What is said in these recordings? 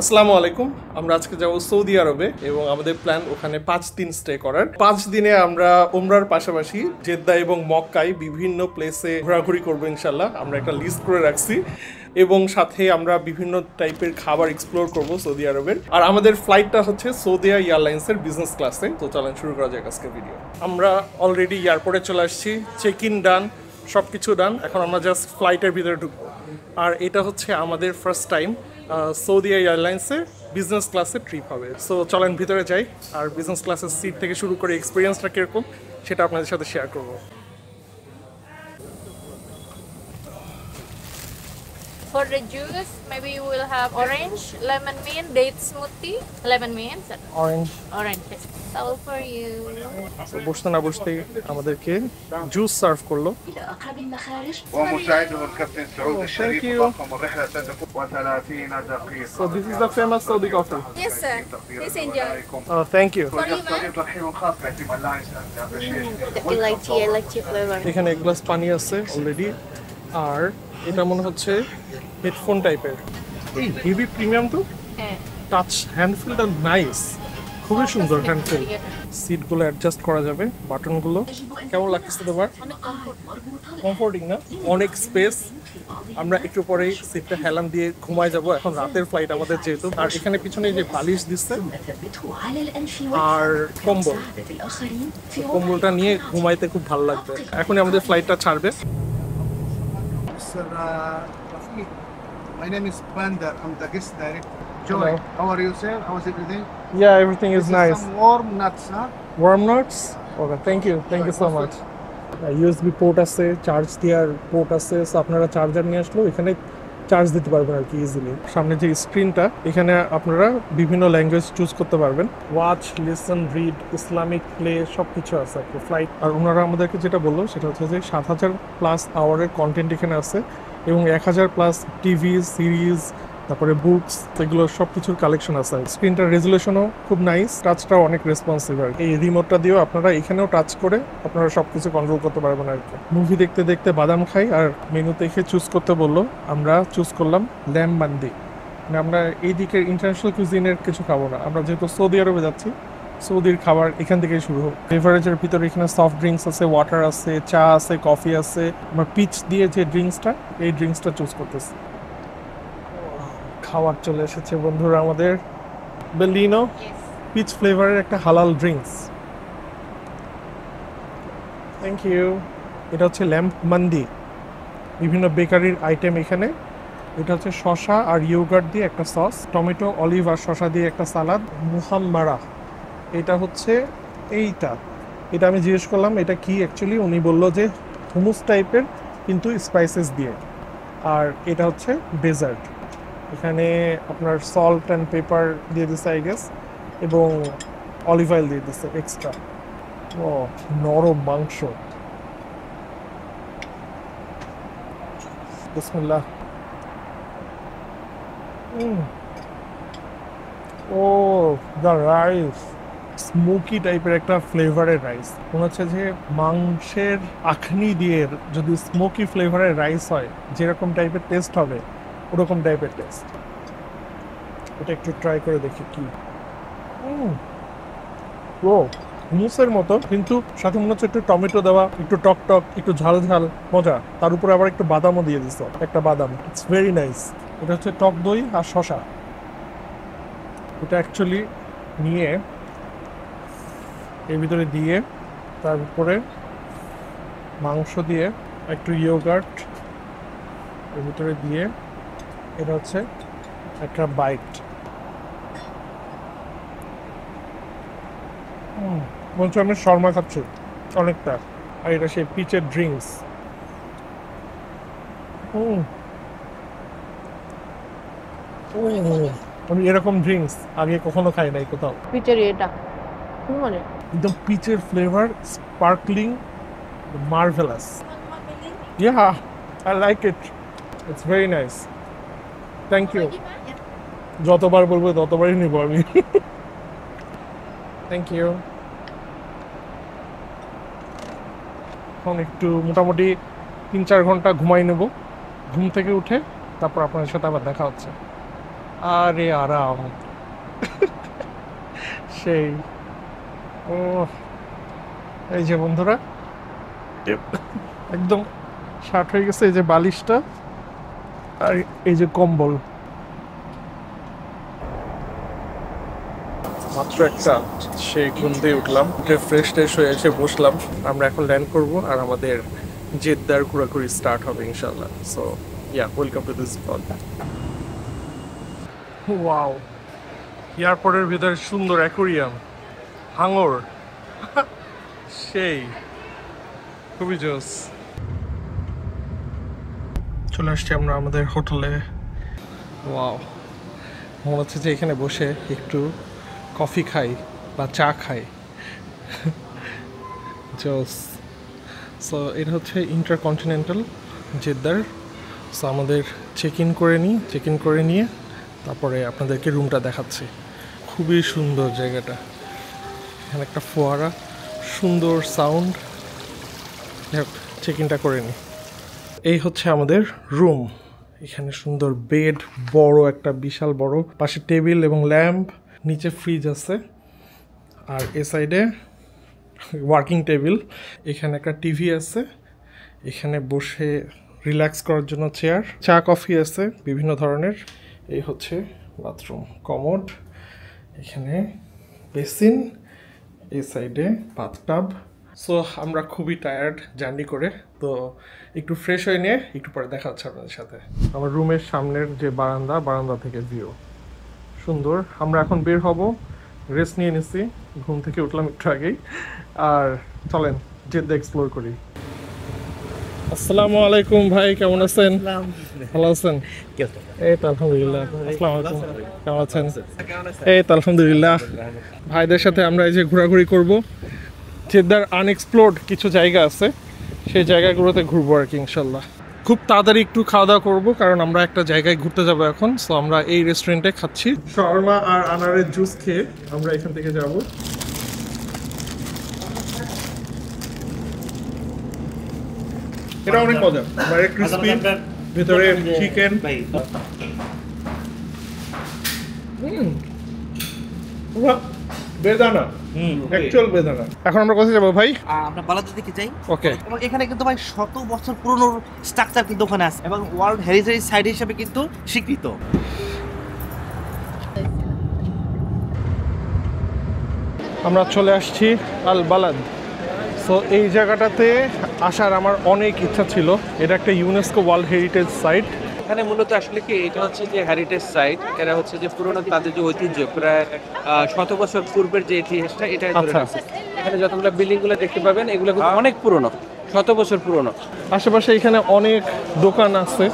আসসালামু আলাইকুম। আমরা আজকে যাব সৌদি আরবে এবং আমাদের প্ল্যান ওখানে 5 দিন স্টে করার। 5 দিনে আমরা উমরার পাশাপাশি জেদ্দা এবং মক্কায় বিভিন্ন প্লেসে ঘোরাঘুরি করবো ইনশাল্লাহ। আমরা একটা লিস্ট করে রাখছি এবং সাথে আমরা বিভিন্ন টাইপের খাবার এক্সপ্লোর করব সৌদি আরবের। আর আমাদের ফ্লাইটটা হচ্ছে সৌদিয়া এয়ারলাইন্সের বিজনেস ক্লাসে। তো চলেন শুরু করা যাক আজকে ভিডিও। আমরা অলরেডি এয়ারপোর্টে চলে আসছি, চেক ইন ডান, সব কিছু ডান। এখন আমরা জাস্ট ফ্লাইটের ভিতরে ঢুকবো। আর এটা হচ্ছে আমাদের ফার্স্ট টাইম সৌদিয়া এয়ারলাইন্সের বিজনেস ক্লাসের ট্রিপ হবে। সো চলেন ভিতরে যাই, আর বিজনেস ক্লাসের সিট থেকে শুরু করে এক্সপিরিয়েন্সটা কীরকম সেটা আপনাদের সাথে শেয়ার করবো। For the juice, maybe you will have orange, lemon mint, date smoothie, lemon mint, orange orange. That's all for you. বসতে না বসতেই আমাদেরকে জুস সার্ভ করলো। ومساعده الكابتن سعود الشريف you. مضخم الرحلة ستكون 30 دقيقة. So this is the famous Saudi coffee. Yes, sir. Please enjoy. Oh, thank you. طريقة ترحيب خاص باعتماد اللاينس I like tea flavor. এখানে এক glass পানি আছে already, আর এটা মনে হচ্ছে হেডফোন টাইপের। এই হেভি প্রিমিয়াম তো, টাচ হ্যান্ডফিলটা নাইস, খুবই সুন্দর হ্যান্ডফিল। সিটগুলো অ্যাডজাস্ট করা যাবে, বাটনগুলো কেমন লাগতেছে তোমার? কমফোর্টিং না, অনেক স্পেস। আমরা একটু পরেই সিটটা হেলান দিয়ে ঘুমায় যাব, এখন রাতের ফ্লাইট আমাদের যেহেতু। আর এখানে পিছনে যে বালিশ দিচ্ছে আর কম্বল, কম্বলটা নিয়ে ঘুমাইতে খুব ভালো লাগবে। এখনই আমাদের ফ্লাইটটা ছাড়বে। Mr. Rafiq, my name is Bander. I'm the guest director. Joy, Hello. how are you, sir? How is everything? Yeah, everything is This is nice. some warm nuts, huh? Warm nuts? Okay, thank you so much. USB port আছে, charge দেওয়ার port আছে, so আপনারা charger নিয়ে আসলেও এখানে charge দিতে পারবেন আর কি ইজিলি। সামনে যে স্ক্রিনটা, এখানে আপনারা বিভিন্ন ল্যাঙ্গুয়েজ চুজ করতে পারবেন। Watch, listen, read, Islamic play সব কিছু আছে আর কি ফ্লাইট। আর ওনারা আমাদেরকে যেটা বললো সেটা হচ্ছে যে 7000+ আওয়ারের কন্টেন্ট এখানে আছে এবং 1000+ টিভি সিরিজ, তারপরে বুকস, এগুলো সব কিছুর কালেকশন আছে। স্ক্রিনটার রেজুলেশনও খুব নাইস, টাচটাও অনেক রেসপন্সিভ। আর এই রিমোটটা দিয়েও আপনারা এখানেও টাচ করে আপনারা সব কিছু কন্ট্রোল করতে পারবেন আর কি। মুভি দেখতে দেখতে বাদাম খাই, আর মেনু দেখে চুজ করতে বললো, আমরা চুজ করলাম ল্যাম মান্দি। মানে আমরা এই দিকের ইন্টারন্যাশনাল কুজিনের কিছু খাবো না, আমরা যেহেতু সৌদি আরবে যাচ্ছি, সৌদির খাবার এখান থেকেই শুরু হোক। বেভারেজের ভিতরে এখানে সফট ড্রিঙ্কস আছে, ওয়াটার আছে, চা আছে, কফি আছে। আমরা পিচ দিয়ে যে ড্রিঙ্কসটা, এই ড্রিঙ্কসটা চুজ করতেছি। খাবার চলে এসেছে বন্ধুরা আমাদের, বেলিনো পিচ ফ্লেভারের একটা হালাল ড্রিঙ্কস। Thank you. এটা হচ্ছে ল্যাম্প মান্দি, বিভিন্ন বেকারির আইটেম এখানে। এটা হচ্ছে শসা আর ইয়োগার্ট দিয়ে একটা সস, টমেটো, অলিভ আর শসা দিয়ে একটা সালাদ। মুহাম্মারা, এটা হচ্ছে এটা আমি জিজ্ঞেস করলাম এটা কি অ্যাকচুয়ালি, উনি বললো যে হুমুস টাইপের কিন্তু স্পাইসেস দিয়ে। আর এটা হচ্ছে ডেজার্ট, এখানে আপনার সল্ট অ্যান্ড পেপার দিয়ে দিচ্ছে আই গেস, এবং অলিভ অয়েল দিয়ে দিচ্ছে এক্সট্রা। ও নরম মাংস, বিসমিল্লাহ। ও দ্য রাইস, স্মোকি টাইপের একটা ফ্লেভারের রাইস। মনে হচ্ছে যে মাংসের আখনি দিয়ে যদি স্মোকি ফ্লেভারের রাইস হয়, যেরকম টাইপের টেস্ট হবে ওরকম টাইপের টেস্ট। এটা একটু ট্রাই করে দেখি কি। ও হুমুসের মতো, কিন্তু সাথে মনে হচ্ছে একটু টমেটো দেওয়া, একটু টক টক, একটু ঝাল ঝাল, মজা। তার উপরে আবার একটু বাদামও দিয়ে দিচ্ছ, একটা বাদাম। It's very nice. এটা হচ্ছে টক দই আর শসা। এটা অ্যাকচুয়ালি নিয়ে এর ভিতরে দিয়ে, তার উপরে মাংস দিয়ে, একটু ইয়োগার্ট এর ভিতরে দিয়ে, এটা হচ্ছে একটা বাইট। মনে হচ্ছে আমি শর্মা খাচ্ছি অনেকটা। আর এটা সেই পিচের ড্রিঙ্কস। আমি এরকম ড্রিঙ্কস আগে কখনো খাই নাই কোথাও। পিচের এটা মানে একদম পিচের flavour, sparkling, marvellous. Yeah, I like it. It's very nice. Thank you. যতবার বলবো ততবারই নিব আমি। Thank you. এখন একটু মোটামুটি 3-4 ঘন্টা ঘুমাই নেব, ঘুম থেকে উঠে তারপর আপনার সাথে আবার দেখা হচ্ছে। আরে আরাম সেই। ও এই যে বন্ধুরা একদম শার্ট হয়ে গেছে, এই যে বালিশটা আর এই যে কম্বল। মাত্র একটা সেই ঘুম দিয়ে উঠলাম, ফ্রেশ ট্রেশ হয়ে এসে বসলাম। আমরা এখন ল্যান্ড করব আর আমাদের জেদ্দার ঘোরাঘুরি স্টার্ট হবে ইনশাল্লাহ। So yeah, welcome to this blog. Wow, এয়ারপোর্টের ভিতরে সুন্দর অ্যাকোরিয়াম, হাঙর সেই খুবই জোস। চলে আসছি আমরা আমাদের হোটেলে। ওয়াও, মনে হচ্ছে যে এখানে বসে একটু কফি খাই বা চা খাই। জোস। সো এটা হচ্ছে ইন্টারকন্টিনেন্টাল জেদ্দার। সো আমাদের চেক ইন করে নিয়ে তারপরে আপনাদেরকে রুমটা দেখাচ্ছি। খুবই সুন্দর জায়গাটা, এখানে একটা ফোয়ারা, সুন্দর সাউন্ড। চেক ইনটা করে নিই। এই হচ্ছে আমাদের রুম। এখানে সুন্দর বেড, বড় একটা বিশাল বড়, পাশে টেবিল এবং ল্যাম্প, নিচে ফ্রিজ আছে, আর এ সাইডে ওয়ার্কিং টেবিল। এখানে একটা টিভি আছে, এখানে বসে রিল্যাক্স করার জন্য চেয়ার, চা কফি আছে বিভিন্ন ধরনের। এই হচ্ছে বাথরুম, কমোড, এখানে বেসিন, এই সাইডে বাথটাব। সো আমরা খুবই টায়ার্ড জার্নি করে, তো একটু ফ্রেশ হয়ে নিয়ে একটু পরে দেখা হচ্ছে আপনাদের সাথে। আমার রুমের সামনের যে বারান্দা থেকে ভিউ সুন্দর। আমরা এখন বের হব, রেস্ট নিয়ে নিচ্ছি, ঘুম থেকে উঠলাম একটু আগেই। আর চলেন জেদ্দা এক্সপ্লোর করি। আসসালামু আলাইকুম ভাই, কেমন আছেন? ভালো আছেন? এই তো আলহামদুলিল্লাহ। আসসালামু আলাইকুম, কেমন আছেন? এই তো আলহামদুলিল্লাহ। ভাইদের সাথে আমরা এই যে ঘোরাঘুরি করব, জেদ্দার আনএক্সপ্লোর্ড কিছু জায়গা আছে, সেই জায়গাগুলোতে ঘুরবো আর কি ইনশাল্লাহ। খুব তাড়াতাড়ি একটু খাওয়া দাওয়া করবো, কারণ আমরা একটা জায়গায় ঘুরতে যাবো এখন। সো আমরা এই রেস্টুরেন্টে খাচ্ছি শাওয়ারমা আর আনারের জুস খেয়ে আমরা এখান থেকে যাব। এটা অনেক মজা, বাইরে ক্রিসপি, ভিতরে চিকেন। বেদানা, অ্যাকচুয়াল বেদানা। এখন আমরা কোথায় যাবো ভাই? আমরা বালাদি দিকে যাই। ওকে। এবং এখানে কিন্তু ভাই শত বছর পুরনো স্ট্রাকচার কিন্তু ওখানে আছে এবং ওয়ার্ল্ড হেরিটেজ সাইট হিসেবে কিন্তু স্বীকৃত। আমরা চলে আসছি আল বালাদ। সো এই জায়গাটাতে আসার আমার অনেক ইচ্ছা ছিল। এটা একটা ইউনেস্কো ওয়ার্ল্ড হেরিটেজ সাইট। এখানে মূলত আসলে কি, এটা হচ্ছে যে হেরিটেজ সাইট, এটা হচ্ছে যে পুরোনো তাদের যে ঐতিহ্য, প্রায় 100 বছর পূর্বের যে ইতিহাসটা, এটা ধরে রাখছে। এখানে যতগুলো বিল্ডিং গুলো দেখতে পাবেন, এগুলো কিন্তু অনেক পুরনো, 100 বছর পুরনো। আশেপাশে এখানে অনেক দোকান আছে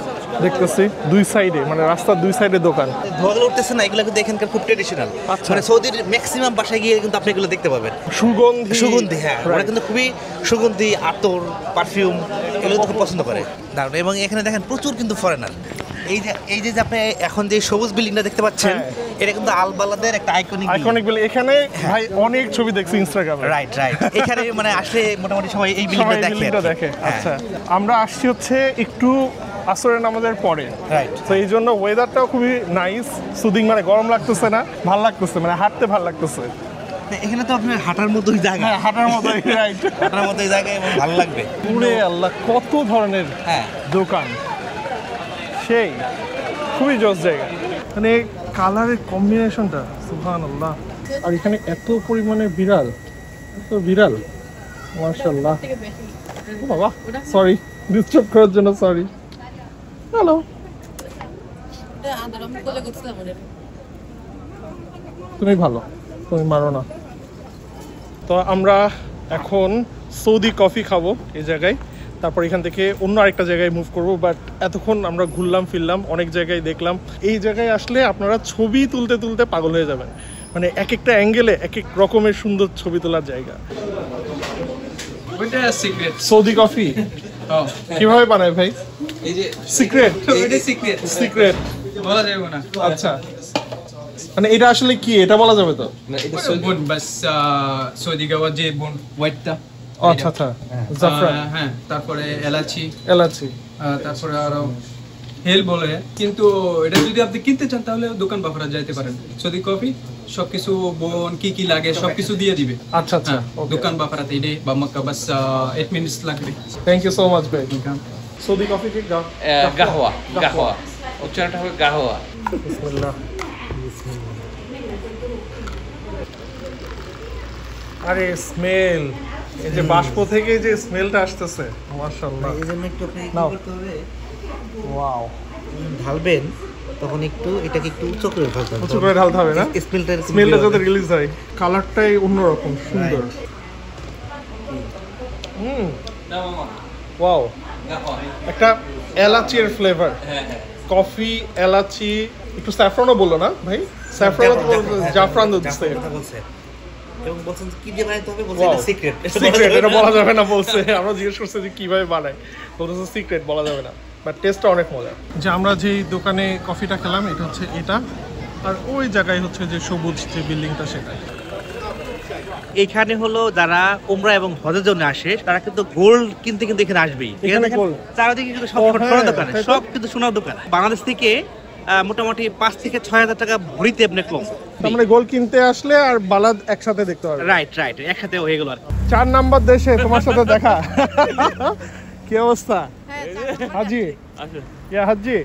দেখতেছি, দুই সাইডে, মানে রাস্তার দুই সাইডে দোকান। ধোয়াগুলো উঠতেছে না, এগুলো কিন্তু এখানকার খুব ট্রেডিশনাল। মানে সৌদির ম্যাক্সিমাম বাসায় গিয়ে কিন্তু আপনি এগুলো দেখতে পাবেন। সুগন্ধি, হ্যাঁ, ওরা কিন্তু খুবই সুগন্ধি, আতর, পারফিউম এগুলো খুব পছন্দ করে। দারুণ। এবং এখানে দেখেন প্রচুর কিন্তু ফরেনার। এই যে আপনি এখন যে সবুজ বিল্ডিংটা দেখতে পাচ্ছেন, এটা কিন্তু আল বালাদের একটা আইকনিক বিল্ডিং। এখানে ভাই অনেক ছবি দেখছি ইনস্টাগ্রামে। রাইট। এখানে মানে আসলে মোটামুটি সবাই এই বিল্ডিংটা দেখে। আচ্ছা, আমরা আসছি হচ্ছে একটু আসরের নামাজের পরে। রাইট। তো এই জন্য ওয়েদারটাও খুবই নাইস, সুদিং, মানে গরম লাগতেছে না, ভালো লাগতেছে, মানে হাঁটতে ভালো লাগতেছে। এখানে তো আপনার হাঁটার মতোই জায়গা। হ্যাঁ, হাঁটার মতোই, রাইট, হাঁটার মতোই জায়গা এবং ভালো লাগবে। পুরে আল্লাহ, কত ধরনের দোকান, সেই খুবই জোস জায়গা। মানে কালারের কম্বিনেশনটা সুবহানাল্লাহ। আর এখানে এত পরিমাণে বিড়াল, মাশাআল্লাহ। ও বাবা, সরি ডিস্টার্ব করার জন্য, সরি। হ্যালো, তুমি ভালো, তুমি মারো না। তো আমরা এখন সৌদি কফি খাবো এই জায়গায়, তারপর এখান থেকে অন্য আরেকটা জায়গায় মুভ করবো। বাট এতক্ষণ আমরা ঘুরলাম ফিরলাম, অনেক জায়গায় দেখলাম। এই জায়গায় আসলে আপনারা ছবি তুলতে তুলতে পাগল হয়ে যাবেন, মানে এক একটা অ্যাঙ্গেলে এক এক রকমের সুন্দর ছবি তোলার জায়গা। সৌদি কফি কিভাবে বানায় ভাই? এই যে সিক্রেট, সিক্রেট বলা যাবে না। আচ্ছা, মানে এটা আসলে কি, এটা বলা যাবে তো? বোন বাস সৌদি গাওয়ার যে বোন হোয়াইটটা। আচ্ছা, জাফরান। হ্যাঁ, তারপরে এলাচি, এলাচি, তারপরে আরো হেল বলে, কিন্তু এটা যদি আপনি কিনতে চান তাহলে দোকান বাফারা যাইতে পারেন। সৌদি কফি সবকিছু বোন কি কি লাগে সবকিছু দিয়ে দিবে। আচ্ছা আচ্ছা, দোকান বাফারাতে ইডে বা মক্কা বাস 8 মিনিটস লাগবে। থ্যাংক ইউ সো মাচ ভাই। সৌদি কফি কি গাহওয়া, গাহওয়া উচ্চারণটা হবে গাহওয়া। বিসমিল্লাহ। আরে স্মেল, এই যে বাষ্প থেকে যে স্মেলটা আসতেছে, মাশাআল্লাহ। এই জন্য একটু আপনি কি নাও। করতে হবে, ওয়াও, ঢালবেন তখন একটু এটাকে একটু উঁচু করে ঢালতে হবে, উঁচু করে ঢালতে হবে না, স্মেলটা যাতে রিলিজ হয়। কালারটাই অন্যরকম সুন্দর। ওয়াও, একটা এলাচির ফ্লেভার, কফি, এলাচি, একটু স্যাফরনও বললো না ভাই? স্যাফরনও তো জাফরান দিচ্ছে। এবং বলছেন কি দিয়ে বানাইতে হবে, বলছেন এটা সিক্রেট। সিক্রেট, এটা বলা যাবে না বলছে। আমরা জিজ্ঞেস করছি যে কিভাবে বানায়, বলছে সিক্রেট, বলা যাবে না, বাট টেস্টটা অনেক মজা। যে আমরা যেই দোকানে কফিটা খেলাম এটা হচ্ছে এটা, আর ওই জায়গায় হচ্ছে যে সবুজ যে বিল্ডিংটা সেটাই। এখানে হলো যারা উমরা এবং হজের জন্য আসে তারা কিন্তু গোল্ড কিনতে কিন্তু এখানে আসবেই। এখানে gold? চারিদিকে কিন্তু সব সোনার দোকান, সব কিন্তু সোনার দোকান। বাংলাদেশ থেকে মোটামুটি 5 থেকে 6,000 টাকা ভরিতে আপনি কম। তার মানে গোল কিনতে আসলে আর বালাদ একসাথে দেখতে পারবে। রাইট রাইট, একসাথে হয়ে গেল আর কি। 4 নাম্বার দেশে তোমার সাথে দেখা। কি অবস্থা হাজি? ইয়া হাজি,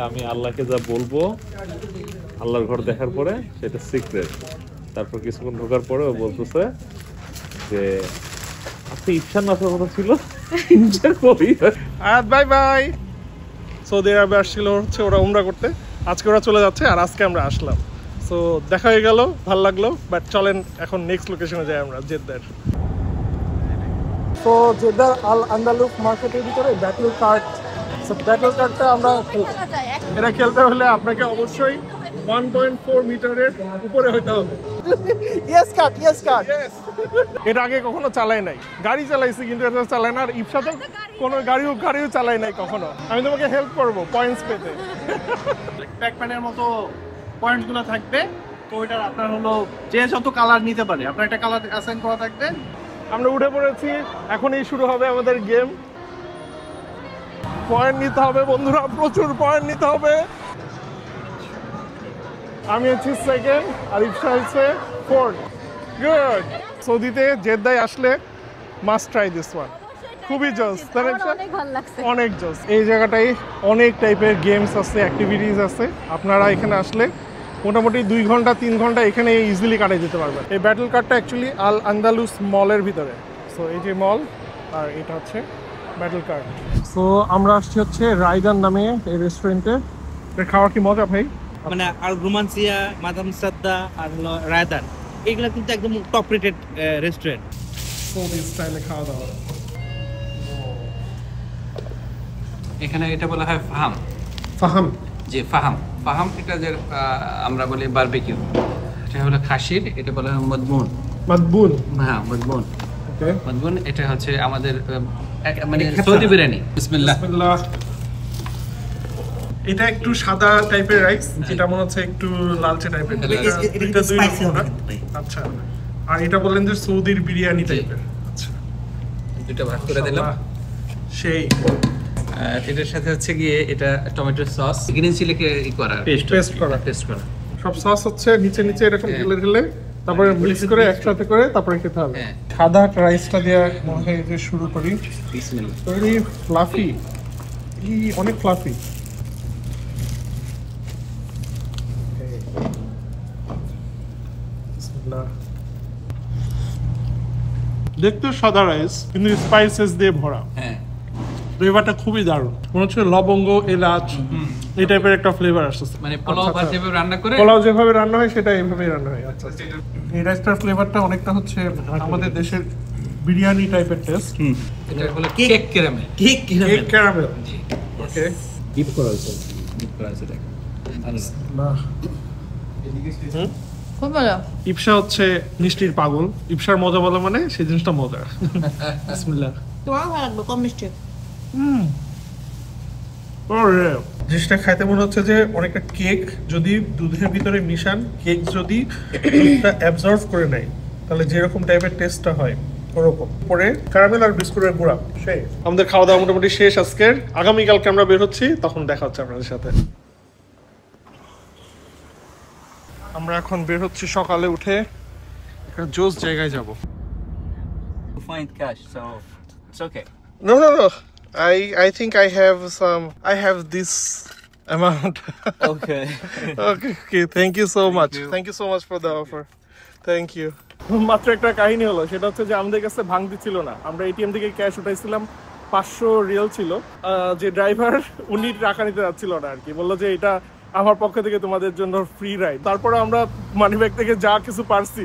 আমি আল্লাহকে যা বলবো আল্লাহর ঘর দেখার পরে সেটা সিক্রেট। তারপর কিছুক্ষণ ঢোকার পরে ও বলতেছে যে আপনি ইফসার নাচার কথা ছিল। আয়াত বাই বাই। সৌদি আরবে আসছিল হচ্ছে ওরা উমরা করতে, আজকে ওরা চলে যাচ্ছে আর আজকে আমরা আসলাম। সো দেখা হয়ে গেল, ভালো লাগলো। বাট চলেন এখন নেক্সট লোকেশনে যাই আমরা, জেদ্দার। তো জেদ্দার আল আন্দালুস মার্কেটের ভিতরে ব্যাটল কার্ড, ব্যাটল কার্ডটা আমরা এটা খেলতে হলে আপনাকে অবশ্যই 1.4 মিটারের উপরে হইতে হবে। ইয়েস কাট, ইয়েস কাট। এটা আগে কখনো চালাই নাই, গাড়ি চালাইছি কিন্তু এটা চালাই না। আর ইপসা তো কোনো গাড়িও চালাই নাই কখনো। আমি তোমাকে হেল্প করবো পয়েন্টস পেতে। ব্যাকপ্যানের মতো পয়েন্টসগুলো থাকবে, তো ওইটার আপনার হলো যে যত কালার নিতে পারে আপনার একটা কালার অ্যাসাইন করা থাকবে। আমরা উঠে পড়েছি, এখনই শুরু হবে আমাদের গেম। পয়েন্ট নিতে হবে বন্ধুরা, প্রচুর পয়েন্ট নিতে হবে। আমি হচ্ছি সেকেন্ড আর ইপসা হচ্ছে ফোর্থ। গুড। সৌদিতে জেদ্দায় আসলে মাস্ট ট্রাই দিস ওয়ান। খুবই জোস, তাই না? অনেক ভালো লাগছে। অনেক জোস। এই জায়গাটায় অনেক টাইপের গেমস আছে, অ্যাক্টিভিটিস আছে। আপনারা এখানে আসলে মোটামুটি 2 ঘন্টা 3 ঘন্টা এখানে ইজিলি কাটিয়ে যেতে পারবেন। এই ব্যাটল কার্ডটা অ্যাকচুয়ালি আল আন্দালুস মলের ভিতরে। সো এই যে মল, আর এটা হচ্ছে ব্যাটল কার্ড। সো আমরা আসছি হচ্ছে রাইদান নামে এই রেস্টুরেন্টে। এর খাওয়া কি মজা ভাই? মানে আল রোমান্সিয়া, মাদাম সাদ্দা আর হলো রায়দান, এগুলো কিন্তু একদম টপ রেটেড রেস্টুরেন্ট। সৌদি স্টাইলে খাওয়া দাওয়া। এখানে এটা বলা হয় ফাহাম। ফাহাম? যে ফাহাম, ফাহাম এটা যে আমরা বলি বারবিকিউ, এটা হলো খাসির, এটা বলা হয় মদমুন। মাদবুন? হ্যাঁ মদমুন। ওকে। মদমুন এটা হচ্ছে আমাদের মানে সৌদি বিরিয়ানি। বিসমিল্লাহ। বিসমিল্লাহ। এটা একটু সাদা টাইপের রাইস, যেটা মনে হচ্ছে একটু লালচে টাইপের। এটা স্পাইসি হবে কিন্তু ভাই। আচ্ছা, আর এটা বললেন যে সৌদির বিরিয়ানি টাইপের। আচ্ছা, দুটো ভাগ করে দিলাম। সেই এটার সাথে হচ্ছে গিয়ে এটা টমেটো সস, গ্রিন চিলিকে করা, পেস্ট করা। সব সস হচ্ছে নিচে নিচে এরকম ঢেলে ঢেলে তারপরে মিক্স করে একসাথে করে তারপরে খেতে হবে। হ্যাঁ। সাদা রাইসটা দিয়ে মনে হয় যে শুরু করি। বিসমিল্লাহ। ভেরি ফ্লাফি, অনেক ফ্লাফি। দেখতে সাদা রাইস কিন্তু স্পাইসেস দিয়ে ভরা। হ্যাঁ, ফ্লেভারটা খুবই দারুণ, মনে হচ্ছে লবঙ্গ, এলাচ এই টাইপের একটা ফ্লেভার আসছে। মানে পোলাও ভাত যেভাবে রান্না করে, পোলাও যেভাবে রান্না হয় সেটা এইভাবেই রান্না হয়। আচ্ছা, এই রাইসটার ফ্লেভারটা অনেকটা হচ্ছে আমাদের দেশের বিরিয়ানি টাইপের টেস্ট। এটা হলো cake caramel. Cake cake caramel. Okay. Dip করা হয়েছে, ডিপ করা হয়েছে এটা। বাহ। খুব মজা। ইপসা হচ্ছে মিষ্টির পাগল। ইপসার মজা বলা মানে সেই জিনিসটা মজা। বিসমিল্লাহ। তোমার ভালো লাগবে, কম মিষ্টি। জিনিসটা খাইতে মনে হচ্ছে যে অনেকটা কেক যদি দুধের ভিতরে মিশান, কেক যদি দুধটা অ্যাবজর্ব করে নেয় তাহলে যেরকম টাইপের টেস্টটা হয় ওরকম পরে ক্যারামেল আর বিস্কুটের গুঁড়া সেই আমাদের খাওয়া দাওয়া মোটামুটি শেষ আজকের। আগামীকালকে আমরা বের হচ্ছি, তখন দেখা হচ্ছে আপনাদের সাথে। আমরা এখন বের হচ্ছি সকালে উঠে একটা জোস জায়গায় যাব। Find cash, so it's okay. No. I think I have this amount. Okay. Okay. Thank you so much. Thank you so much for the offer. Thank you. মাত্র একটা কাহিনী হলো, সেটা হচ্ছে যে আমাদের কাছে ভাঙতি ছিল না। আমরা এটিএম থেকে ক্যাশ উঠাইছিলাম, 500 রিয়াল ছিল। যে ড্রাইভার উনি টাকা নিতে যাচ্ছিল না আর কি, বললো যে এটা আমার পক্ষ থেকে তোমাদের জন্য ফ্রি রাইড। তারপরে আমরা মানিব্যাগ থেকে যা কিছু পারছি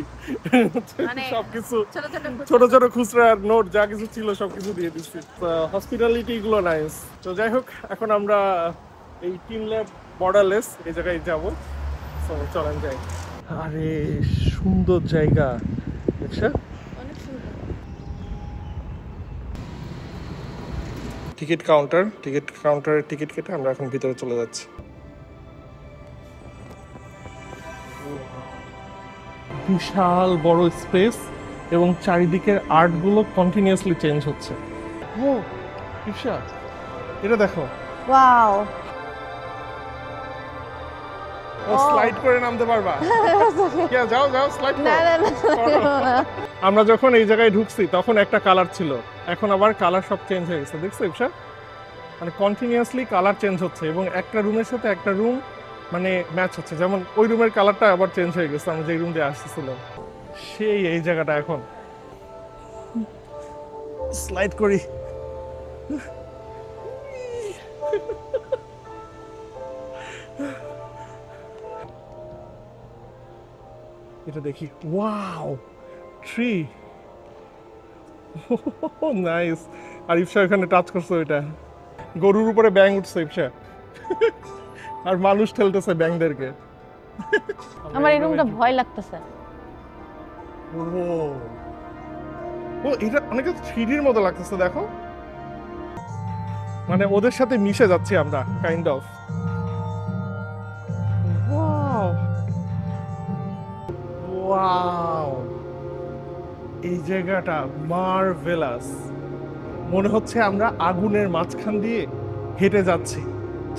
সবকিছু ছোট ছোট খুচরা নোট যা কিছু ছিল সবকিছু দিয়ে দিচ্ছি। হসপিটালিটি গুলো নাইস। তো যাই হোক, এখন আমরা এই টিম ল্যাব বর্ডারলেস এই জায়গায় যাবো। তো চলেন যাই। আরে সুন্দর জায়গা, আচ্ছা টিকিট কাউন্টারে টিকিট কেটে আমরা এখন ভিতরে চলে যাচ্ছি। বিশাল বড় স্পেস এবং চারিদিকের আর্ট গুলো কন্টিনিউয়াসলি চেঞ্জ হচ্ছে। ও ইফশা, এটা দেখো। ওয়াও, ও স্লাইড করে নামতে পারবা? যাও স্লাইড করো। না। আমরা যখন এই জায়গায় ঢুকছি তখন একটা কালার ছিল, এখন আবার কালার সব চেঞ্জ হয়ে গেছে। দেখছো ইফশা, মানে কন্টিনিউয়াসলি কালার চেঞ্জ হচ্ছে এবং একটা রুমের সাথে একটা রুম মানে ম্যাচ হচ্ছে। যেমন ওই রুমের কালারটা আবার চেঞ্জ হয়ে গেছে আমরা যে রুম দিয়ে আসতেছিলাম। সেই এই জায়গাটা এখন স্লাইড করি। এটা দেখি, ওয়াও ট্রি, নাইস। আর ইফশা এখানে টাচ করছে, ওইটা গরুর উপরে ব্যাং উঠছে ইফশা, আর মানুষ ঠেলতেছে ব্যাংদেরকে। আমার এই রুমটা ভয় লাগতেছে। ও এটা অনেক 3Dর মতো লাগতেছে, দেখো মানে ওদের সাথে মিশে যাচ্ছি আমরা কাইন্ড অফ। ওয়াও, এই জায়গাটা মার্ভেলাস। মনে হচ্ছে আমরা আগুনের মাঝখান দিয়ে হেঁটে যাচ্ছি,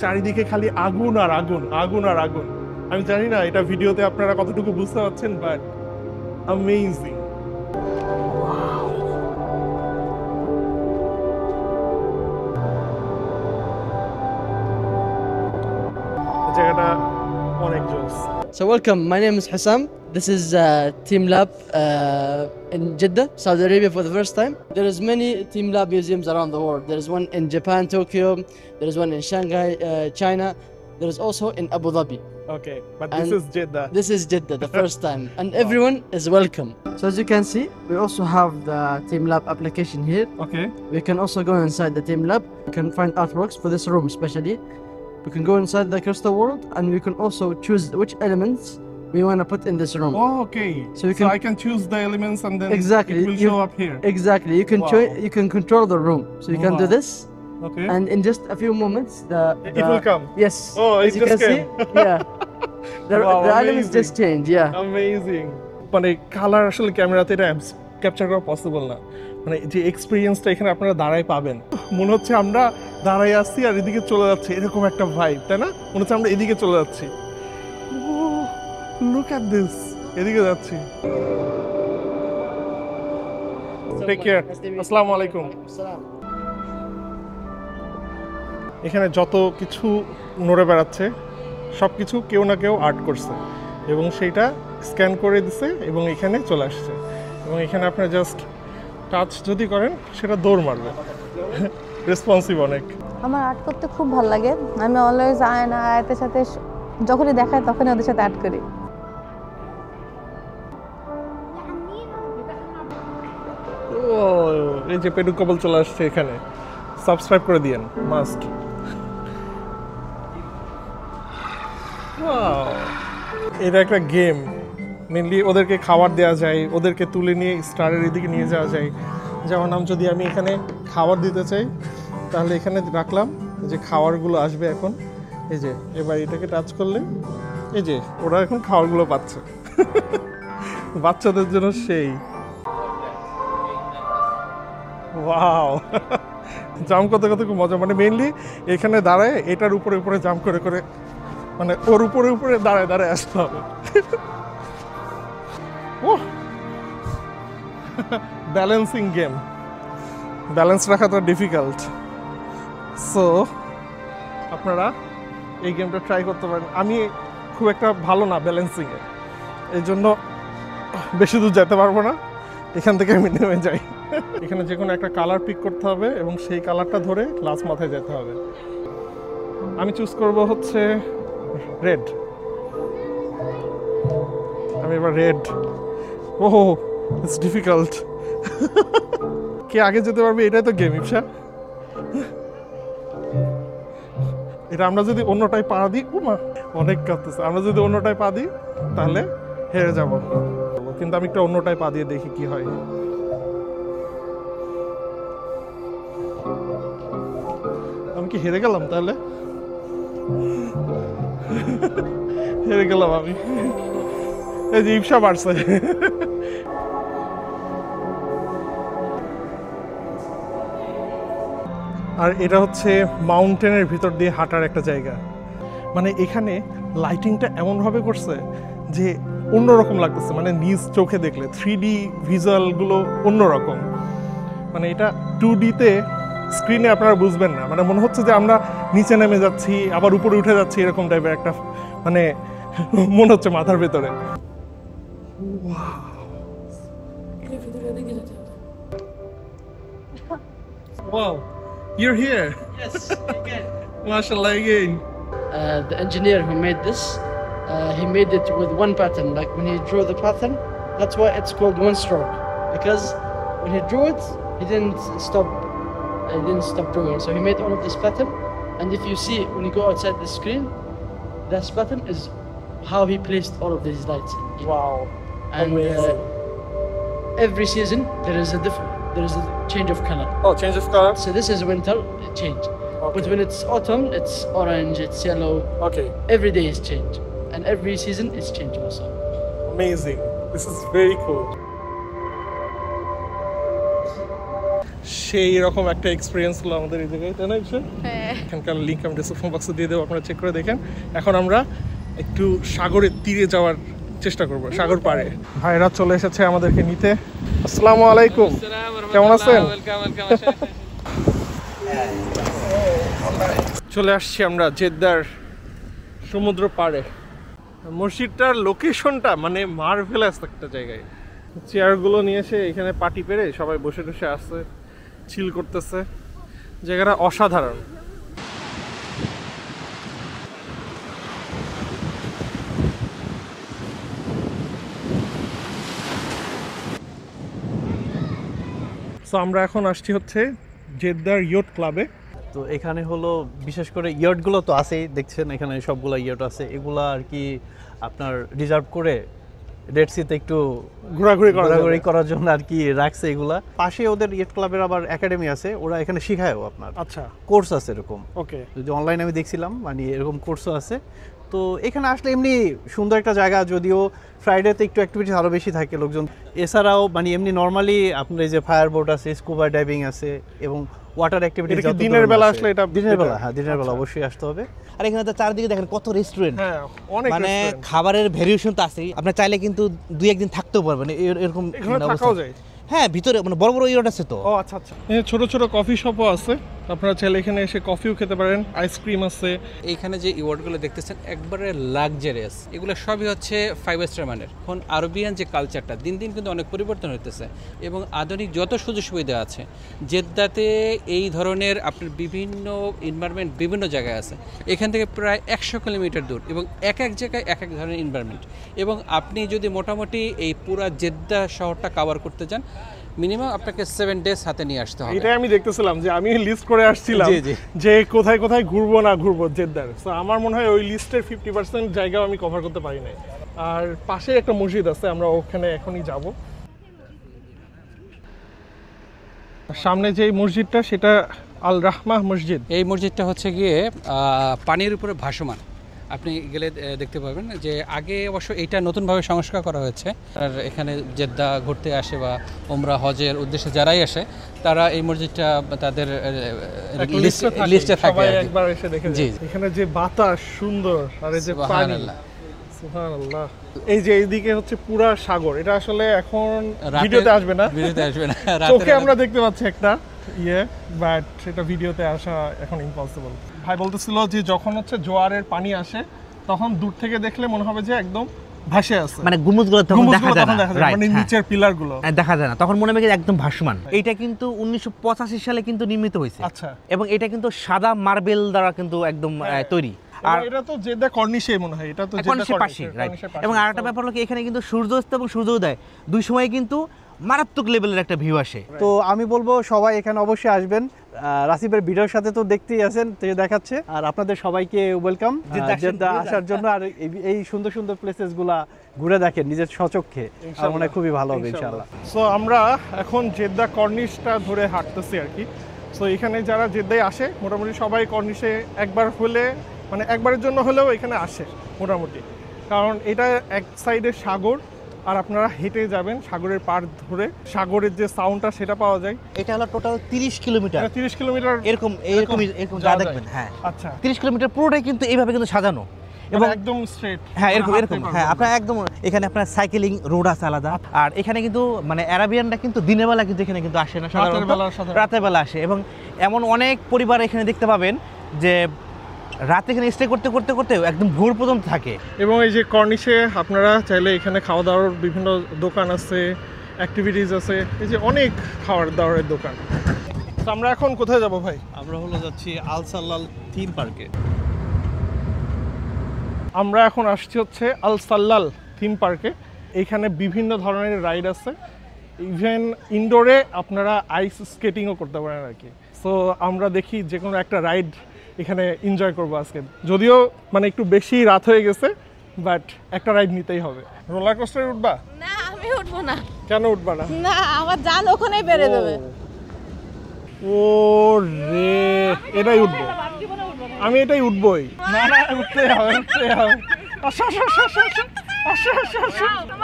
চারিদিকে খালি আগুন আর আগুন, আগুন আর আগুন। আমি জানি না এটা ভিডিওতে আপনারা কতটুকু বুঝতে পারছেন, বাট অ্যামেজিং। জায়গাটা অনেক জোস। So welcome, my name is Hassam. This is Team Lab in Jeddah, Saudi Arabia for the first time. There is many Team Lab museums around the world. There is one in Japan, Tokyo. There is one in Shanghai, China. There is also in Abu Dhabi. Okay, but this is Jeddah. This is Jeddah, the first time. And everyone is welcome. So as you can see, we also have the Team Lab application here. Okay. We can also go inside the Team Lab. We can find artworks for this room especially. We can go inside the crystal world and we can also choose which elements we want to put in this room. Oh, okay. So I can choose the elements and then exactly it will show up here. Exactly. You can Wow. You can control the room. So you can do Wow. this. Okay. And in just a few moments it will come. Yes. Oh, it as you just can see. came. Yeah. Wow, the elements amazing. just change. Yeah. Amazing. মানে colour আসলে ক্যামেরাতে এটা capture করা possible না। মানে যে এক্সপেরিয়েন্সটা এখানে আপনারা দাঁড়ায় পাবেন, মনে হচ্ছে আমরা দাঁড়ায় আসছি আর এদিকে চলে যাচ্ছি, এরকম একটা ভাইব, তাই না? মনে হচ্ছে আমরা এদিকে চলে যাচ্ছি। লুক অ্যাট দিস, এদিকে যাচ্ছি। Take care. আসসালামু আলাইকুম। এখানে যত কিছু নড়ে বেড়াচ্ছে সব কিছু কেউ না কেউ আর্ট করছে এবং সেইটা স্ক্যান করে দিছে এবং এখানে চলে আসছে এবং এখানে আপনি জাস্ট টাচ যদি করেন সেটা দৌড় মারবে। রেসপন্সিভ অনেক। আমার আর্ট করতে খুব ভালো লাগে। আমি অলওয়েজ আয়না আয়াতের সাথে যখনই দেখায় তখনই ওদের সাথে আর্ট করি। ও এই যে পেডু কবল চলে আসছে এখানে, সাবস্ক্রাইব করে দিয়েন মাস্ট। এটা একটা গেম, মেনলি ওদেরকে খাবার দেওয়া যায়, ওদেরকে তুলে নিয়ে স্টারের এদিকে নিয়ে যাওয়া যায়। যেমন যদি আমি এখানে খাবার দিতে চাই তাহলে এখানে রাখলাম, যে খাবারগুলো আসবে এখন, এই যে এবার এটাকে টাচ করলে এই যে ওরা এখন খাবারগুলো পাচ্ছে। বাচ্চাদের জন্য সেই ওয়াও, জাম্প করতে করতে খুব মজা, মানে মেইনলি এখানে দাঁড়ায় এটার উপরে উপরে জাম্প করে করে, মানে ওর উপরে উপরে দাঁড়ায় দাঁড়ায় আসতে হবে। ও ব্যালেন্সিং গেম, ব্যালেন্স রাখা তো ডিফিকাল্ট। সো আপনারা এই গেমটা ট্রাই করতে পারেন। আমি খুব একটা ভালো না ব্যালেন্সিংয়ে, এই জন্য বেশি দূর যেতে পারবো না, এখান থেকে আমি নেমে যাই। এখানে যে কোনো একটা কালার পিক করতে হবে এবং সেই কালারটা ধরে লাস্ট মাথায় যেতে হবে। আমি চুজ করব হচ্ছে রেড। আমি এবার রেড। Oh it's difficult. কে আগে যেতে পারবে এটাই তো গেম, ইপসা। এটা আমরা যদি অন্যটায় পা দিই, মা অনেক কাঁপতেছে, আমরা যদি অন্যটায় পা দিই তাহলে হেরে যাব। কিন্তু আমি একটা অন্যটায় পা দিয়ে দেখি কি হয়। আমি কি হেরে গেলাম তাহলে? হেরে গেলাম আমি। এই যে ইপসা বাড়ছে। আর এটা হচ্ছে মাউন্টেনের ভিতর দিয়ে হাঁটার একটা জায়গা। মানে এখানে লাইটিংটা এমনভাবে করছে যে অন্যরকম লাগতেছে, মানে নিজ চোখে দেখলে 3D ভিজুয়ালগুলো অন্যরকম। মানে এটা 2Dতে স্ক্রিনে আপনারা বুঝবেন না, মানে মনে হচ্ছে যে আমরা নিচে নেমে যাচ্ছি আবার উপরে উঠে যাচ্ছি, এরকম টাইপের একটা মানে মনে হচ্ছে মাথার ভেতরে। Wow, you're here. Yes, again. MashaAllah again. The engineer who made this, he made it with one pattern. Like when he drew the pattern, that's why it's called one stroke. Because when he drew it, he didn't stop. He didn't stop drawing. So he made all of this pattern. And if you see when you go outside the screen, this pattern is how he placed all of these lights. Wow. And every season there is a different. There is a change of color. Oh, change of color. So this is winter, it change. Okay. But when it's autumn, it's orange, it's yellow. Okay. Every day is change, and every season is change also. Amazing. This is very cool. সেই রকম একটা experience হলো আমাদের এই জায়গায়, তাই না? এখানকার লিঙ্ক আমি ডিসক্রিপশন বক্সে দিয়ে দেবো, আপনারা চেক করে দেখেন। এখন আমরা একটু সাগরের তীরে যাওয়ার চেষ্টা করবো, সাগর পাড়ে। ভাইরা চলে এসেছে আমাদেরকে নিতে। আসসালামু আলাইকুম, কেমন আছেন? চলে আসছি আমরা জেদ্দার সমুদ্র পাড়ে। মসজিদটার লোকেশনটা মানে মার্ভেলাস একটা জায়গায়। চেয়ারগুলো নিয়ে এসে এখানে পার্টি পেরে সবাই বসে বসে আসছে, চিল করতেছে। জায়গাটা অসাধারণ। তো আমরা এখন আসছি হচ্ছে জেদ্দার ইয়ট ক্লাবে। তো এখানে হলো বিশেষ করে ইয়টগুলো তো আছেই, দেখছেন এখানে সবগুলো ইয়ট আছে। এগুলা আর কি আপনার রিজার্ভ করে রেড সিতে একটু ঘোরাঘুরি করার জন্য আর কি রাখছে এগুলা। পাশে ওদের ইয়ট ক্লাবের আবার একাডেমি আছে, ওরা এখানে শিখায়ও আপনার। আচ্ছা, কোর্স আছে এরকম। ওকে, যদি অনলাইনে আমি দেখছিলাম, মানে এরকম কোর্সও আছে। তো এখানে আসলে এমনি সুন্দর একটা জায়গা, যদিও ফ্রাইডেতে একটু অ্যাক্টিভিটিস আরও বেশি থাকে লোকজন। এছাড়াও মানে এমনি নর্মালি আপনার এই যে ফায়ার বোট আছে, স্কুবা ডাইভিং আছে এবং ওয়াটার অ্যাক্টিভিটি। দিনের বেলা আসলে এটা দিনের বেলা, হ্যাঁ দিনের বেলা অবশ্যই আসতে হবে। আর এখানে তো চারদিকে দেখেন কত রেস্টুরেন্ট, মানে খাবারের ভেরিয়েশন তো আছেই। আপনার চাইলে কিন্তু 2-1 দিন থাকতেও পারবেন এরকম থাকাও যায়। হ্যাঁ, ভিতরে মানে বড় বড় ইউনিট আছে তো। ও আচ্ছা আচ্ছা। ছোট ছোট কফি শপও আছে, আপনারা চাইলে এখানে এসে কফিও খেতে পারেন, আইসক্রিম আছে। এইখানে যে ইওয়ার্ডগুলো দেখতেছেন একবারে লাক্সারিয়াস, এগুলো সবই হচ্ছে 5 স্টার মানের। এখন আরবিয়ান যে কালচারটা দিন দিন কিন্তু অনেক পরিবর্তন হতেছে এবং আধুনিক যত সুযোগ সুবিধা আছে জেদ্দাতে এই ধরনের আপনার বিভিন্ন এনভায়রনমেন্ট বিভিন্ন জায়গায় আছে। এখান থেকে প্রায় 100 কিলোমিটার দূর এবং এক এক জায়গায় এক এক ধরনের এনভায়রনমেন্ট। এবং আপনি যদি মোটামুটি এই পুরা জেদ্দা শহরটা কভার করতে চান মিনিমাম আপনাকে 7 ডেজ হাতে নিয়ে আসতে হবে। এটাই আমি দেখতেছিলাম যে আমি লিস্ট করে আসছিলাম যে কোথায় কোথায় ঘুরবো না ঘুরবো জেদ্দার। তো আমার মনে হয় ওই লিস্টের 50% জায়গাও আমি কভার করতে পারি নাই। আর পাশে একটা মসজিদ আছে, আমরা ওখানে এখনই যাব। সামনে যে মসজিদটা সেটা আল রাহমাহ মসজিদ। এই মসজিদটা হচ্ছে গিয়ে পানির উপরে ভাসমান। আপনি গেলে দেখতে পাবেন যে আগে অবশ্য এইটা নতুনভাবে সংস্কার করা হয়েছে। আর এখানে জেদ্দা ঘুরতে আসে বা ওমরা হজের উদ্দেশ্যে যারাই আসে তারা এই মসজিদটা তাদের লিস্টে থাকে। সবাই একবার এসে দেখে যায়। এখানে যে বাতাস সুন্দর আর এই যে পানি, সুবহানাল্লাহ। এই যে এইদিকে হচ্ছে পুরা সাগর, এটা আসলে এখন ভিডিওতে আসবে না, চোখে আমরা দেখতে পাচ্ছি একটা বাট সেটা ভিডিওতে আসা এখন ইম্পসিবল। ভাই বলতেছিল যে যখন হচ্ছে জোয়ারের পানি আসে তখন দূর থেকে দেখলে মনে হবে যে একদম ভাসে আছে, মানে গুমুজগুলো তখন দেখা যায় না, মানে নিচের পিলারগুলো দেখা যায় না, তখন মনে হবে একদম ভাসমান। এটা কিন্তু 1985 সালে কিন্তু নির্মিত হয়েছে। আচ্ছা। এবং এটা কিন্তু সাদা মার্বেল দ্বারা কিন্তু একদম তৈরি। আর এটা তো জেদ্দা কর্নিশে মনে হয়, এটা তো জেদ্দা কর্নিশে, রাইট। এবং আরেকটা ব্যাপার হলো কি এখানে কিন্তু সূর্যাস্ত এবং সূর্যোদয় দুই সময় কিন্তু মারাত্মক লেভেলের একটা ভিউ আসে। তো আমি বলবো সবাই এখানে অবশ্যই আসবেন। রাসিফের ভিডিওর সাথে তো দেখতেই আছেন, দেখাচ্ছে। আর আপনাদের সবাইকে ওয়েলকাম জেদ্দা আসার জন্য। আর এই সুন্দর সুন্দর প্লেসেসগুলা ঘুরে দেখেন নিজের স্বচক্ষে, আমার মনে হয় খুবই ভালো হবে ইনশাআল্লাহ। সো আমরা এখন জেদ্দা কর্নিশটা ধরে হাঁটতেছি আর কি। সো এখানে যারা জেদ্দায় আসে মোটামুটি সবাই কর্নিশে একবার হলে, মানে একবারের জন্য হলেও এখানে আসে মোটামুটি, কারণ এটা এক সাইডে সাগর আর আপনারা হেঁটে যাবেন সাগরের পাড় ধরে, সাগরের যে সাউন্ডটা সেটা পাওয়া যায়। এটা হলো টোটাল 30 কিলোমিটার, 30 কিলোমিটার এরকম যা দেখবেন। হ্যাঁ আচ্ছা, 30 কিলোমিটার পুরোটাই কিন্তু এইভাবে কিন্তু সাজানো এবং একদম স্ট্রেট। হ্যাঁ এরকম হ্যাঁ, আপনার একদম এখানে আপনার সাইকেলিং রোড আছে আলাদা। আর এখানে কিন্তু মানে আরাবিয়ানরা কিন্তু দিনের বেলা কিন্তু এখানে কিন্তু আসে না, সাধারণত রাতের বেলা আসে। এবং এমন অনেক পরিবার এখানে দেখতে পাবেন যে রাতে এখানে স্টে করতে করতে করতে একদম ভোর পর্যন্ত থাকে। এবং এই যে কর্নিশে আপনারা চাইলে এখানে খাওয়া দাওয়ার বিভিন্ন দোকান আছে, অ্যাক্টিভিটিস আছে, এই যে অনেক খাওয়ার দাওয়ারের দোকান। তো আমরা এখন কোথায় যাব ভাই? আমরা যাচ্ছি আল সাল্লাল থিম পার্কে। আমরা এখন আসছি হচ্ছে আল সাল্লাল থিম পার্কে। এইখানে বিভিন্ন ধরনের রাইড আছে, ইভেন ইনডোরে আপনারা আইস স্কেটিংও করতে পারেন আর কি। সো আমরা দেখি যে কোনো একটা রাইড এখানে এনজয় করবো আজকে, যদিও মানে একটু বেশি রাত হয়ে গেছে, বাট একটা রাইড নিতেই হবে। রোলার কোস্টারে উঠবা? না আমি উঠবো না। কেন উঠবা না? না আমার জান ওখানেই বেড়ে যাবে। ও রে, এটাই উঠবো আমি, এটাই উঠবোই। না না উঠতে হবে, উঠতে হবে।